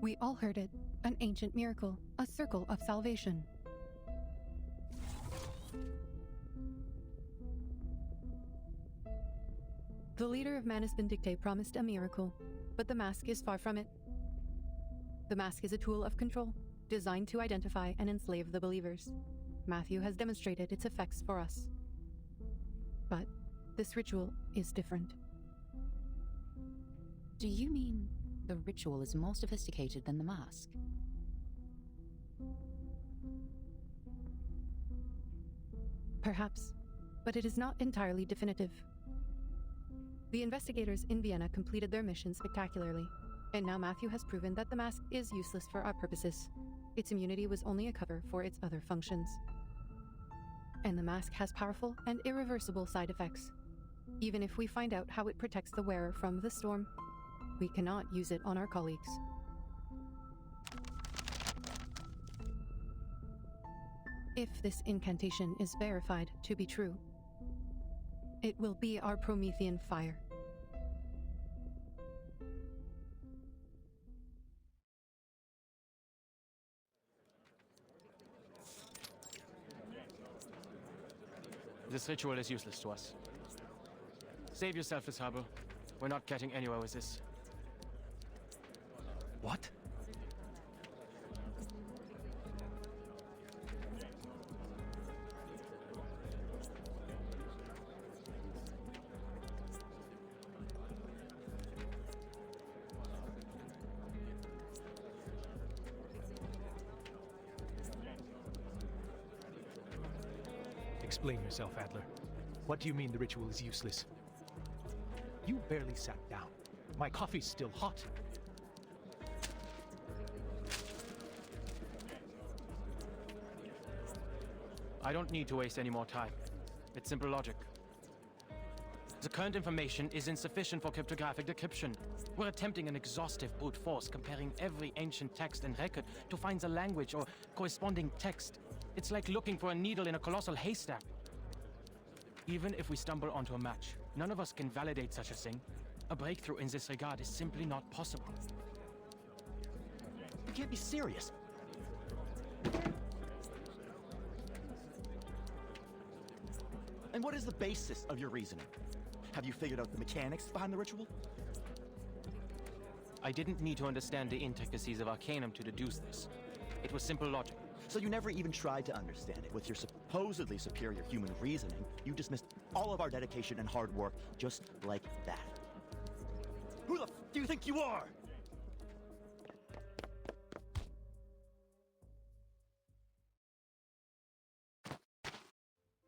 We all heard it. An ancient miracle. A circle of salvation. The leader of Manus Vindicte promised a miracle, but the mask is far from it. The mask is a tool of control, designed to identify and enslave the believers. Matthew has demonstrated its effects for us. But this ritual is different. Do you mean the ritual is more sophisticated than the mask? Perhaps, but it is not entirely definitive. The investigators in Vienna completed their mission spectacularly, and now Matthew has proven that the mask is useless for our purposes. Its immunity was only a cover for its other functions. And the mask has powerful and irreversible side effects. Even if we find out how it protects the wearer from the storm, we cannot use it on our colleagues. If this incantation is verified to be true, it will be our Promethean fire. This ritual is useless to us. Save yourself, Miss Harbour. We're not getting anywhere with this. What? Explain yourself, Adler. What do you mean the ritual is useless? You barely sat down. My coffee's still hot. I don't need to waste any more time. It's simple logic. The current information is insufficient for cryptographic decryption. We're attempting an exhaustive brute force, comparing every ancient text and record to find the language or corresponding text. It's like looking for a needle in a colossal haystack. Even if we stumble onto a match, none of us can validate such a thing. A breakthrough in this regard is simply not possible. You can't be serious. And what is the basis of your reasoning? Have you figured out the mechanics behind the ritual? I didn't need to understand the intricacies of Arcanum to deduce this. It was simple logic. So you never even tried to understand it. With your supposedly superior human reasoning, you dismissed all of our dedication and hard work just like that. Who the f do you think you are?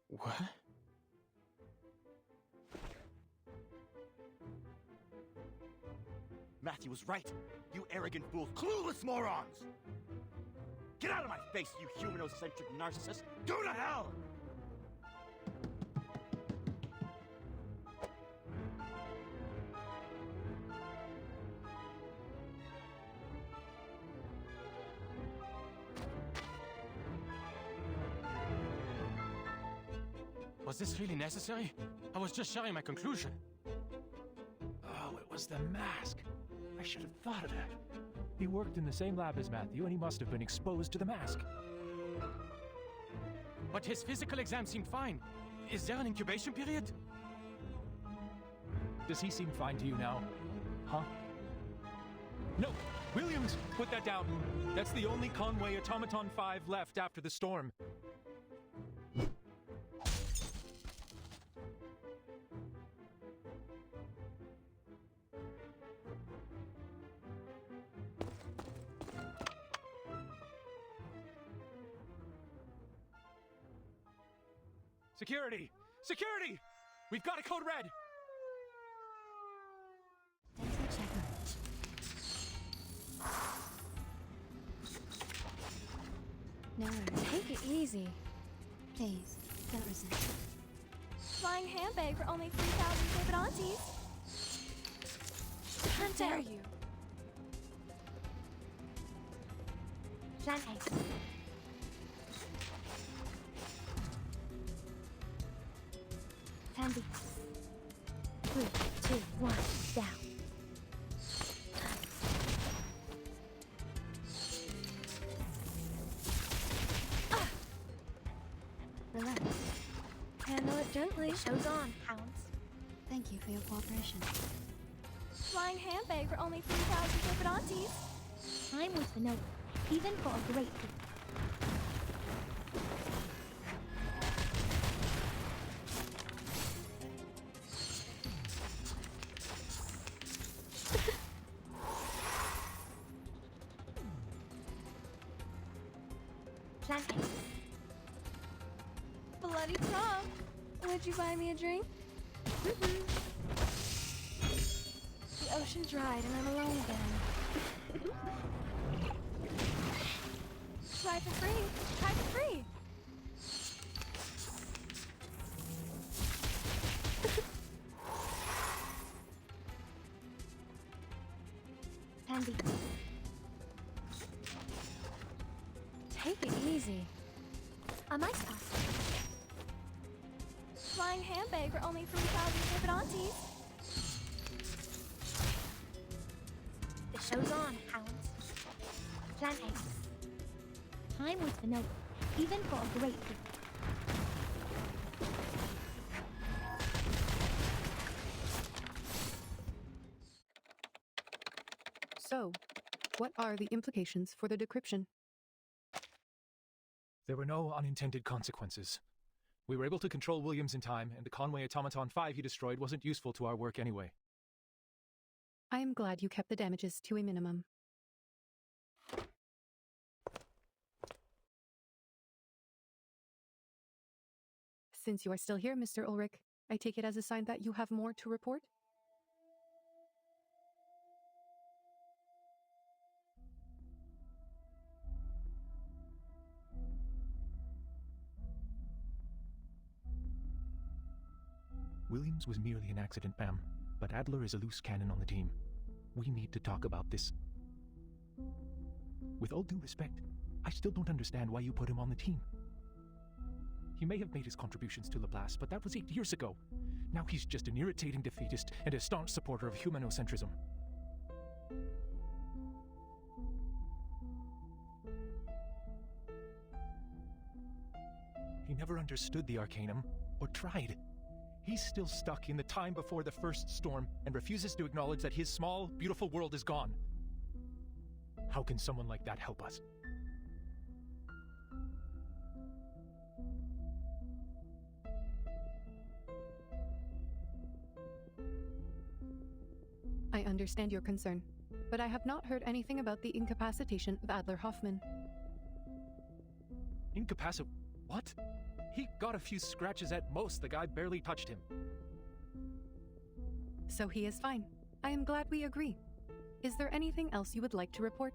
What? Matthew was right. You arrogant fools, clueless morons! Get out of my face, you humanocentric narcissist! Go to hell! Was this really necessary? I was just sharing my conclusion. Oh, it was the mask. I should have thought of that. He worked in the same lab as Matthew, and he must have been exposed to the mask. But his physical exam seemed fine. Is there an incubation period? Does he seem fine to you now? Huh? No! Williams, put that down. That's the only Conway Automaton 5 left after the storm. Security! Security! We've got a code red! No, take it easy. Please, don't resist. Flying handbag for only 3,000 favorite aunties. How dare you? Plan A. Handy. 3, 2, 1, down. Relax. Handle it gently. Show's on, hounds. Thank you for your cooperation. Flying handbag for only 3,000 favorite aunties. Time was the note, even for a great feat. Plan A. Bloody prom. Would you buy me a drink? The ocean dried and I'm alone again. Try for free. Try for free. Plan B. Take it easy. A nice pass. Flying handbag for only 3,000 favorite aunties. The show's on, hounds. Plan A. Time was the note, even for a great feat. So, what are the implications for the decryption? There were no unintended consequences. We were able to control Williams in time, and the Conway Automaton 5 he destroyed wasn't useful to our work anyway. I am glad you kept the damages to a minimum. Since you are still here, Mr. Ulrich, I take it as a sign that you have more to report? Williams was merely an accident, ma'am, but Adler is a loose cannon on the team. We need to talk about this. With all due respect, I still don't understand why you put him on the team. He may have made his contributions to Laplace, but that was 8 years ago. Now he's just an irritating defeatist and a staunch supporter of humanocentrism. He never understood the Arcanum, or tried. He's still stuck in the time before the first storm and refuses to acknowledge that his small, beautiful world is gone. How can someone like that help us? I understand your concern, but I have not heard anything about the incapacitation of Adler Hoffman. What? He got a few scratches at most. The guy barely touched him. So he is fine. I am glad we agree. Is there anything else you would like to report?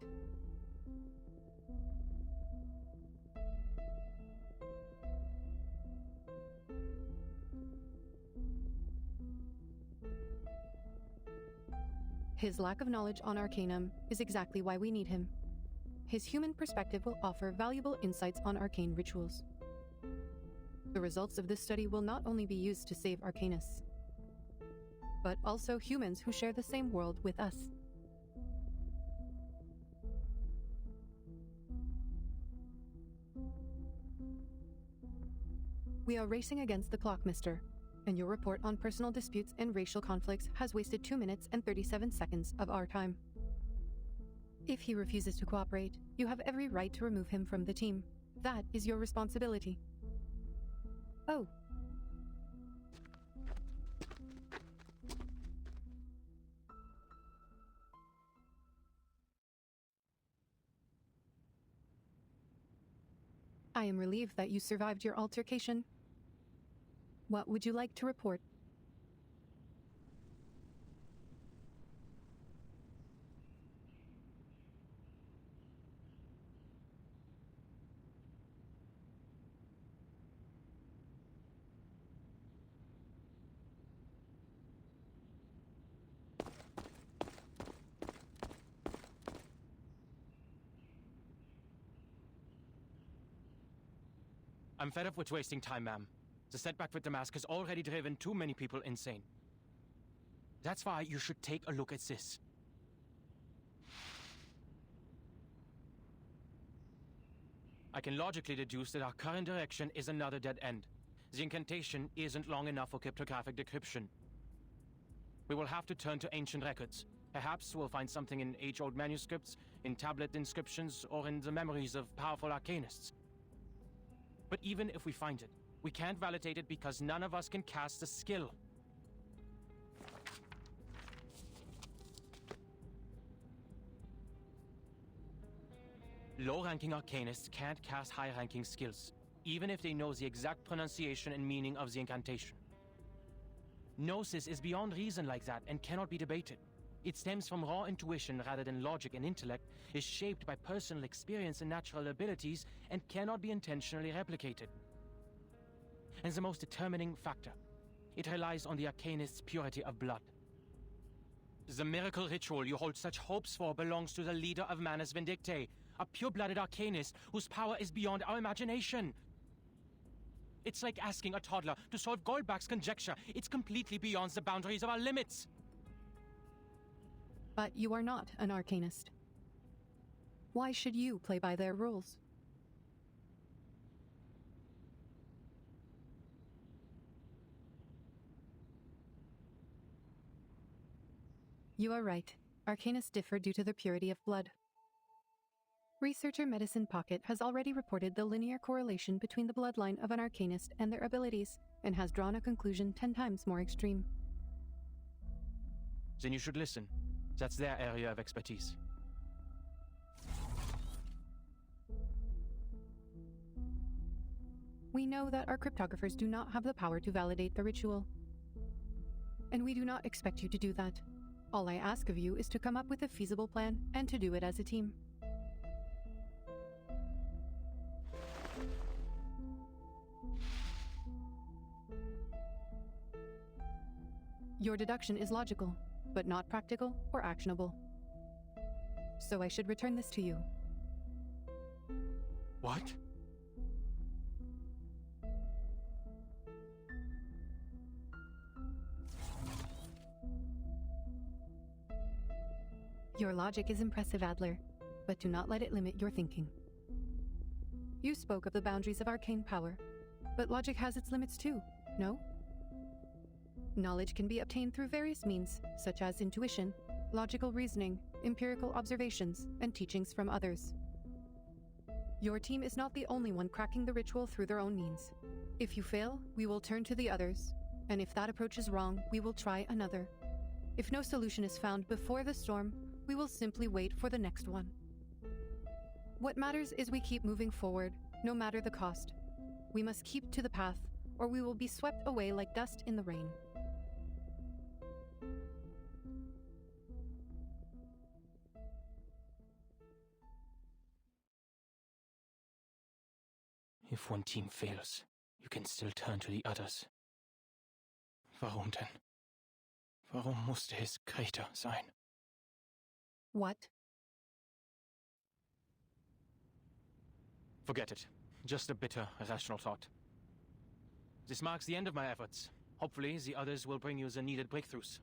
His lack of knowledge on Arcanum is exactly why we need him. His human perspective will offer valuable insights on arcane rituals. The results of this study will not only be used to save Arcanus, but also humans who share the same world with us. We are racing against the clock, mister, and your report on personal disputes and racial conflicts has wasted 2 minutes and 37 seconds of our time. If he refuses to cooperate, you have every right to remove him from the team. That is your responsibility. Oh. I am relieved that you survived your altercation. What would you like to report? I'm fed up with wasting time, ma'am. The setback with the mask has already driven too many people insane. That's why you should take a look at this. I can logically deduce that our current direction is another dead end. The incantation isn't long enough for cryptographic decryption. We will have to turn to ancient records. Perhaps we'll find something in age-old manuscripts, in tablet inscriptions, or in the memories of powerful arcanists. But even if we find it, we can't validate it because none of us can cast the skill. Low-ranking arcanists can't cast high-ranking skills, even if they know the exact pronunciation and meaning of the incantation. Gnosis is beyond reason like that and cannot be debated. It stems from raw intuition rather than logic and intellect, is shaped by personal experience and natural abilities, and cannot be intentionally replicated. And the most determining factor, it relies on the arcanist's purity of blood. The miracle ritual you hold such hopes for belongs to the leader of Manus Vindictae, a pure-blooded arcanist whose power is beyond our imagination. It's like asking a toddler to solve Goldbach's conjecture. It's completely beyond the boundaries of our limits. But you are not an arcanist. Why should you play by their rules? You are right. Arcanists differ due to their purity of blood. Researcher Medicine Pocket has already reported the linear correlation between the bloodline of an arcanist and their abilities, and has drawn a conclusion 10 times more extreme. Then you should listen. That's their area of expertise. We know that our cryptographers do not have the power to validate the ritual. And we do not expect you to do that. All I ask of you is to come up with a feasible plan and to do it as a team. Your deduction is logical, but not practical or actionable. So I should return this to you. What? Your logic is impressive, Adler, but do not let it limit your thinking. You spoke of the boundaries of arcane power, but logic has its limits too, no? Knowledge can be obtained through various means, such as intuition, logical reasoning, empirical observations, and teachings from others. Your team is not the only one cracking the ritual through their own means. If you fail, we will turn to the others, and if that approach is wrong, we will try another. If no solution is found before the storm, we will simply wait for the next one. What matters is we keep moving forward, no matter the cost. We must keep to the path, or we will be swept away like dust in the rain. If one team fails, you can still turn to the others. Warum denn? Warum musste es Greta sein? What? Forget it. Just a bitter, irrational thought. This marks the end of my efforts. Hopefully, the others will bring you the needed breakthroughs.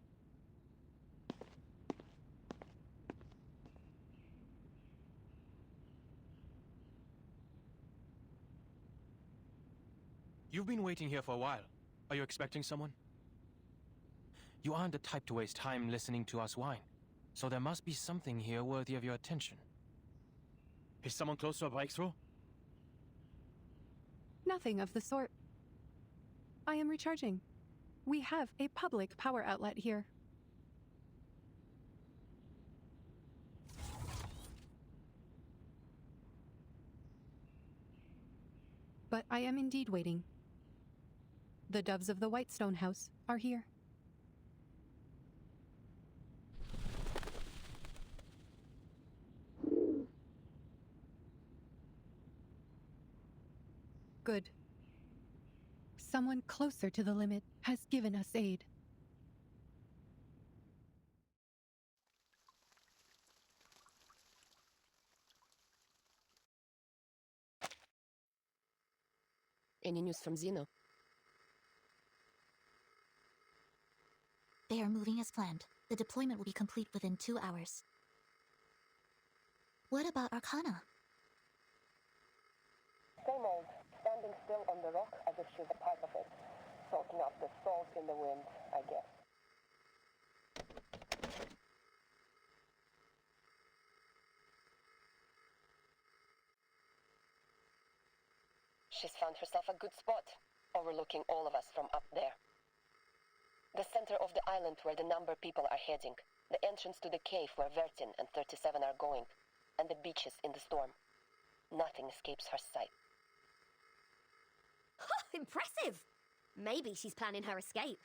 You've been waiting here for a while. Are you expecting someone? You aren't the type to waste time listening to us whine, so there must be something here worthy of your attention. Is someone close to a breakthrough? Nothing of the sort. I am recharging. We have a public power outlet here. But I am indeed waiting. The doves of the Whitestone House are here. Good. Someone closer to the limit has given us aid. Any news from Zeno? They are moving as planned. The deployment will be complete within 2 hours. What about Arcana? Same old, standing still on the rock as if she's a part of it. Soaking up the salt in the wind, I guess. She's found herself a good spot, overlooking all of us from up there. The center of the island where the number people are heading, the entrance to the cave where Vertin and 37 are going, and the beaches in the storm. Nothing escapes her sight. Impressive! Maybe she's planning her escape.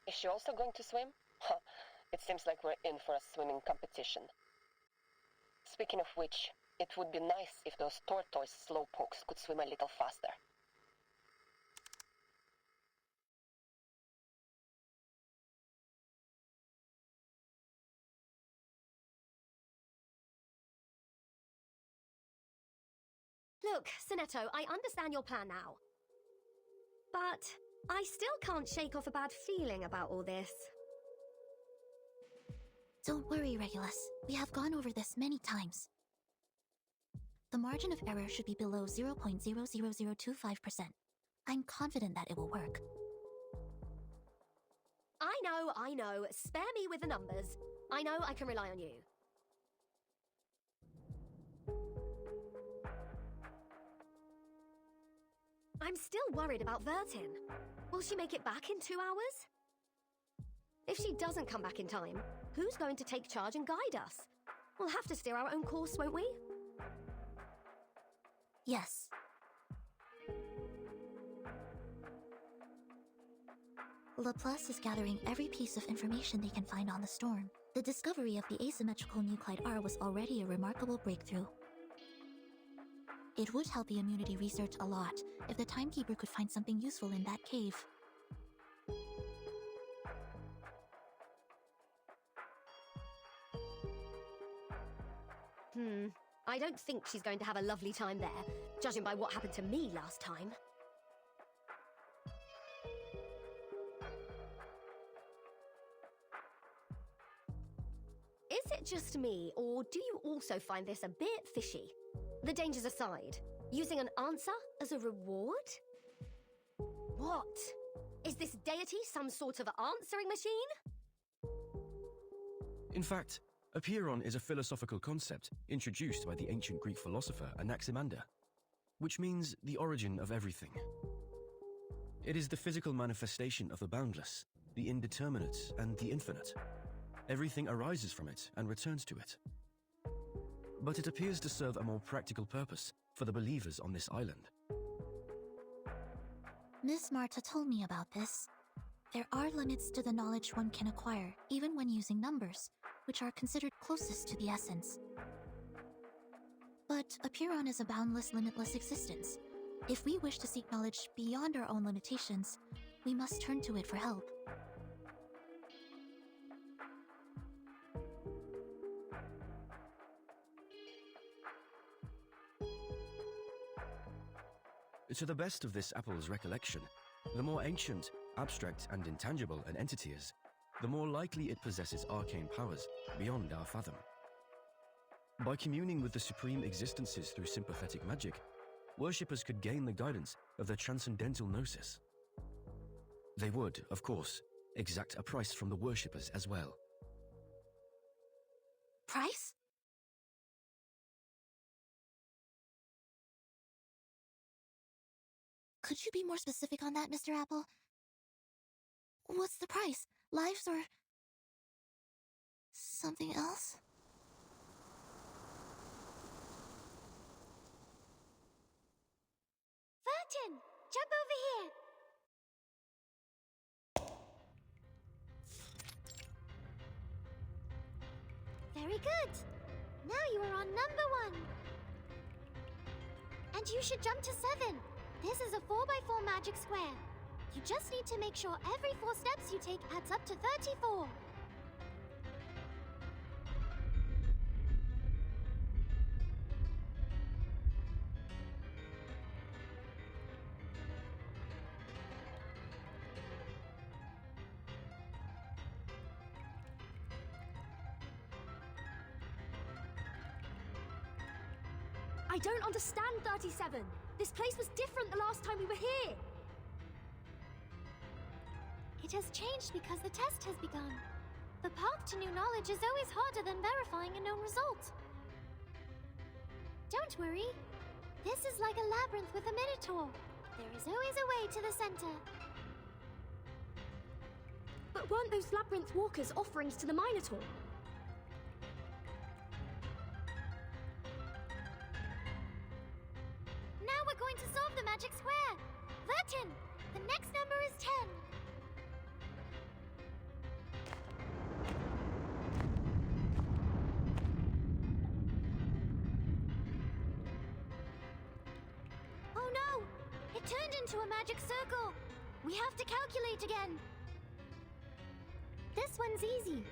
Is she also going to swim? It seems like we're in for a swimming competition. Speaking of which, it would be nice if those tortoise slowpokes could swim a little faster. Look, Sonetto, I understand your plan now. But I still can't shake off a bad feeling about all this. Don't worry, Regulus. We have gone over this many times. The margin of error should be below 0.00025%. I'm confident that it will work. I know. Spare me with the numbers. I know I can rely on you. I'm still worried about Vertin. Will she make it back in 2 hours? If she doesn't come back in time, who's going to take charge and guide us? We'll have to steer our own course, won't we? Yes. Laplace is gathering every piece of information they can find on the storm. The discovery of the asymmetrical nuclide R was already a remarkable breakthrough. It would help the immunity research a lot if the Timekeeper could find something useful in that cave. I don't think she's going to have a lovely time there, judging by what happened to me last time. Is it just me, or do you also find this a bit fishy? The dangers aside, using an answer as a reward? What? Is this deity some sort of answering machine? In fact, Apeiron is a philosophical concept introduced by the ancient Greek philosopher Anaximander, which means the origin of everything. It is the physical manifestation of the boundless, the indeterminate, and the infinite. Everything arises from it and returns to it. But it appears to serve a more practical purpose for the believers on this island. Miss Marta told me about this. There are limits to the knowledge one can acquire, even when using numbers, which are considered closest to the essence. But Apeiron is a boundless, limitless existence. If we wish to seek knowledge beyond our own limitations, we must turn to it for help. To the best of this apple's recollection, the more ancient, abstract, and intangible an entity is, the more likely it possesses arcane powers beyond our fathom. By communing with the supreme existences through sympathetic magic, worshippers could gain the guidance of the transcendental gnosis. They would, of course, exact a price from the worshippers as well. Price? Could you be more specific on that, Mr. Apple? What's the price? Lives or something else? Vertin, jump over here! Very good. Now you are on number 1. And you should jump to 7. This is a 4x4 magic square. You just need to make sure every 4 steps you take adds up to 34. I don't understand, 37. This place was different the last time we were here. It has changed because the test has begun. The path to new knowledge is always harder than verifying a known result. Don't worry. This is like a labyrinth with a minotaur. There is always a way to the center. But weren't those labyrinth walkers offerings to the Minotaur? Now we're going to solve the magic square. Vertin, the next number is 10. Oh no! It turned into a magic circle. We have to calculate again. This one's easy.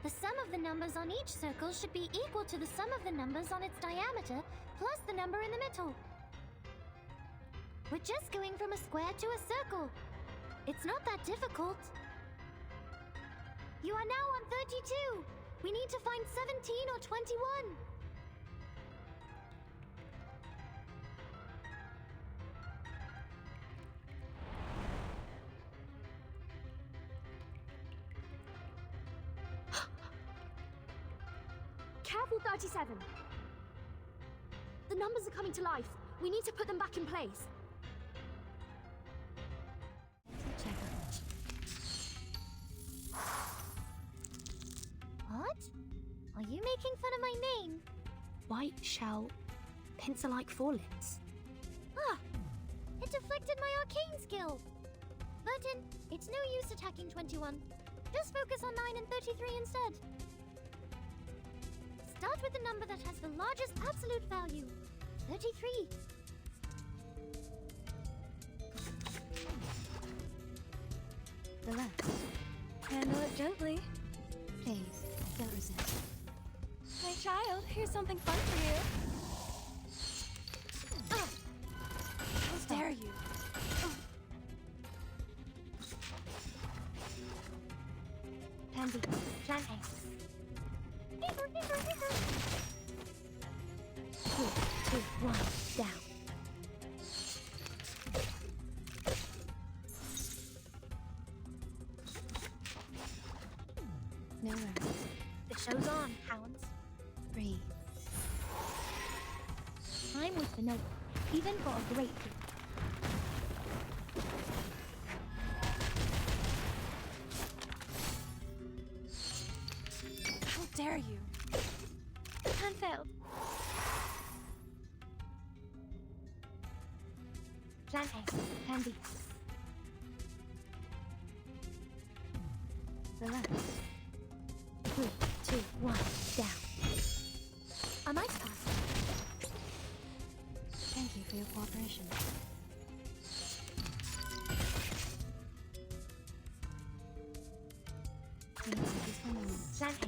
The sum of the numbers on each circle should be equal to the sum of the numbers on its diameter plus the number in the middle. We're just going from a square to a circle. It's not that difficult. You are now on 32. We need to find 17 or 21. Careful, 37. The numbers are coming to life. We need to put them back in place. What? Are you making fun of my name? White shell, pencil-like forelids. Ah! It deflected my arcane skill! Vertin, it's no use attacking 21. Just focus on 9 and 33 instead. Start with the number that has the largest absolute value. 33. Relax. Handle it gently. Please, don't resist. My child, here's something fun for you. How dare you? Pansy, plan A. 3, 2, 1, down. No worries. The show's on, hounds. Breathe. I'm with the note, even for a great group. How dare you? Plan failed. Plan A, Plan B. Relax. 3, 2, 1, down. I might pass. Thank you for your cooperation. Please, this one moment. Plan A.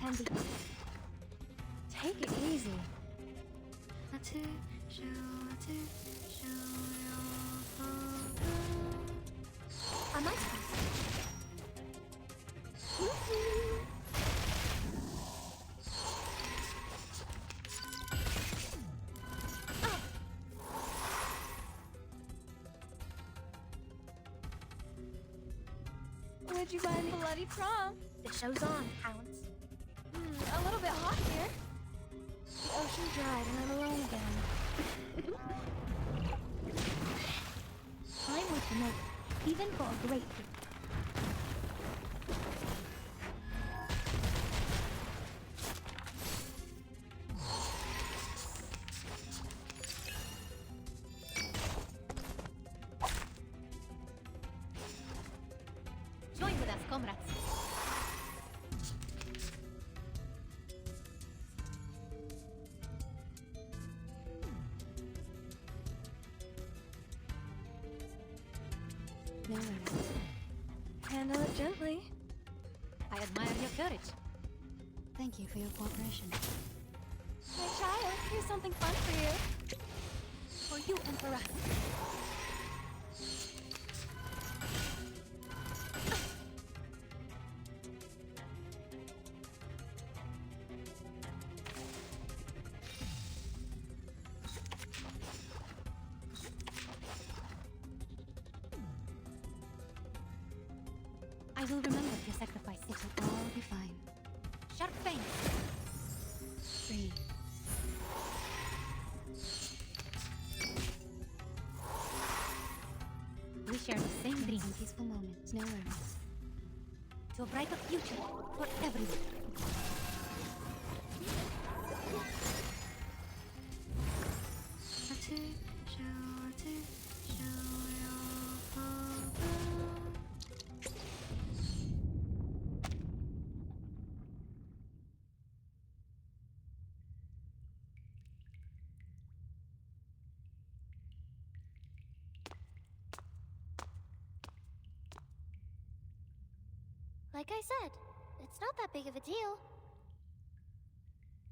Handy. Take it easy. I might pass. Would you mind bloody prom? The show's on, hounds. A little bit hot here. The ocean dried and I'm alone again. I'm with the note, even for a great group. Join with us, comrades. No worries. Handle it gently. I admire your courage. Thank you for your cooperation. My child, here's something fun for you. you, Emperor. I will remember your sacrifice. It will all be fine. Sharp fang. Breathe. We share the same dream. Peaceful moments, no worries. To a brighter future for everyone. Like I said, it's not that big of a deal.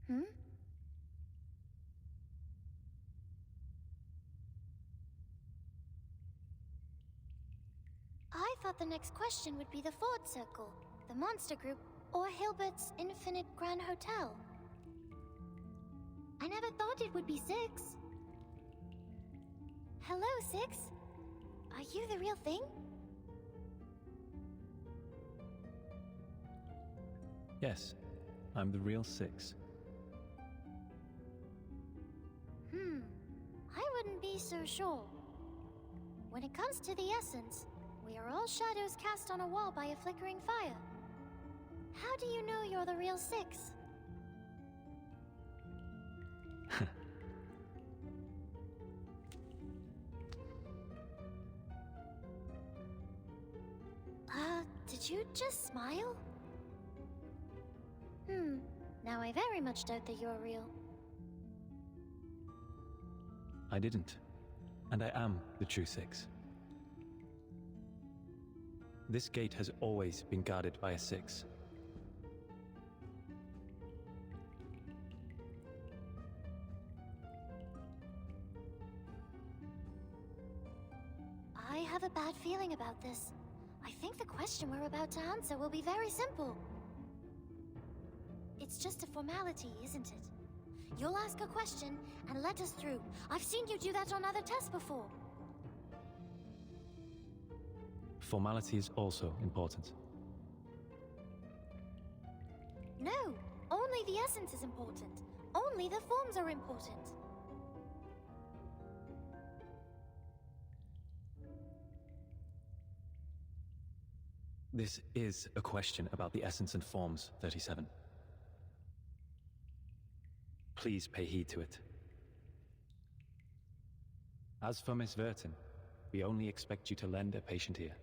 Hmm? I thought the next question would be the Ford Circle, the Monster Group, or Hilbert's Infinite Grand Hotel. I never thought it would be Six. Hello, Six. Are you the real thing? Yes, I'm the real Six. I wouldn't be so sure. When it comes to the essence, we are all shadows cast on a wall by a flickering fire. How do you know you're the real Six? Did you just smile? Now I very much doubt that you're real. I didn't. And I am the true Six. This gate has always been guarded by a Six. I have a bad feeling about this. I think the question we're about to answer will be very simple. It's just a formality, isn't it? You'll ask a question and let us through. I've seen you do that on other tests before. Formality is also important. No, only the essence is important. Only the forms are important. This is a question about the essence and forms, 37. Please pay heed to it. As for Miss Vertin, we only expect you to lend a patient ear.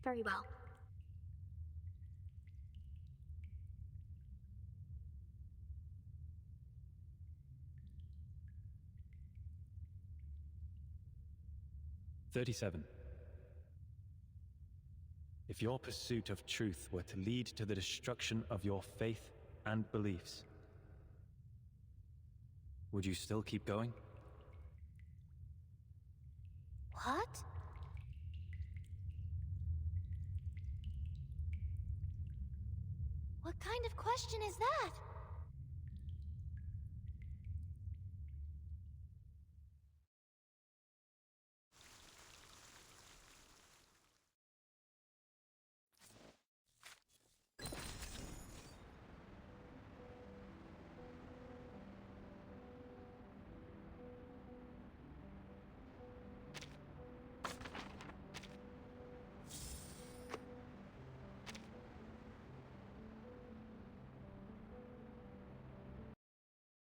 Very well. "37. If your pursuit of truth were to lead to the destruction of your faith and beliefs, would you still keep going?" What? What kind of question is that?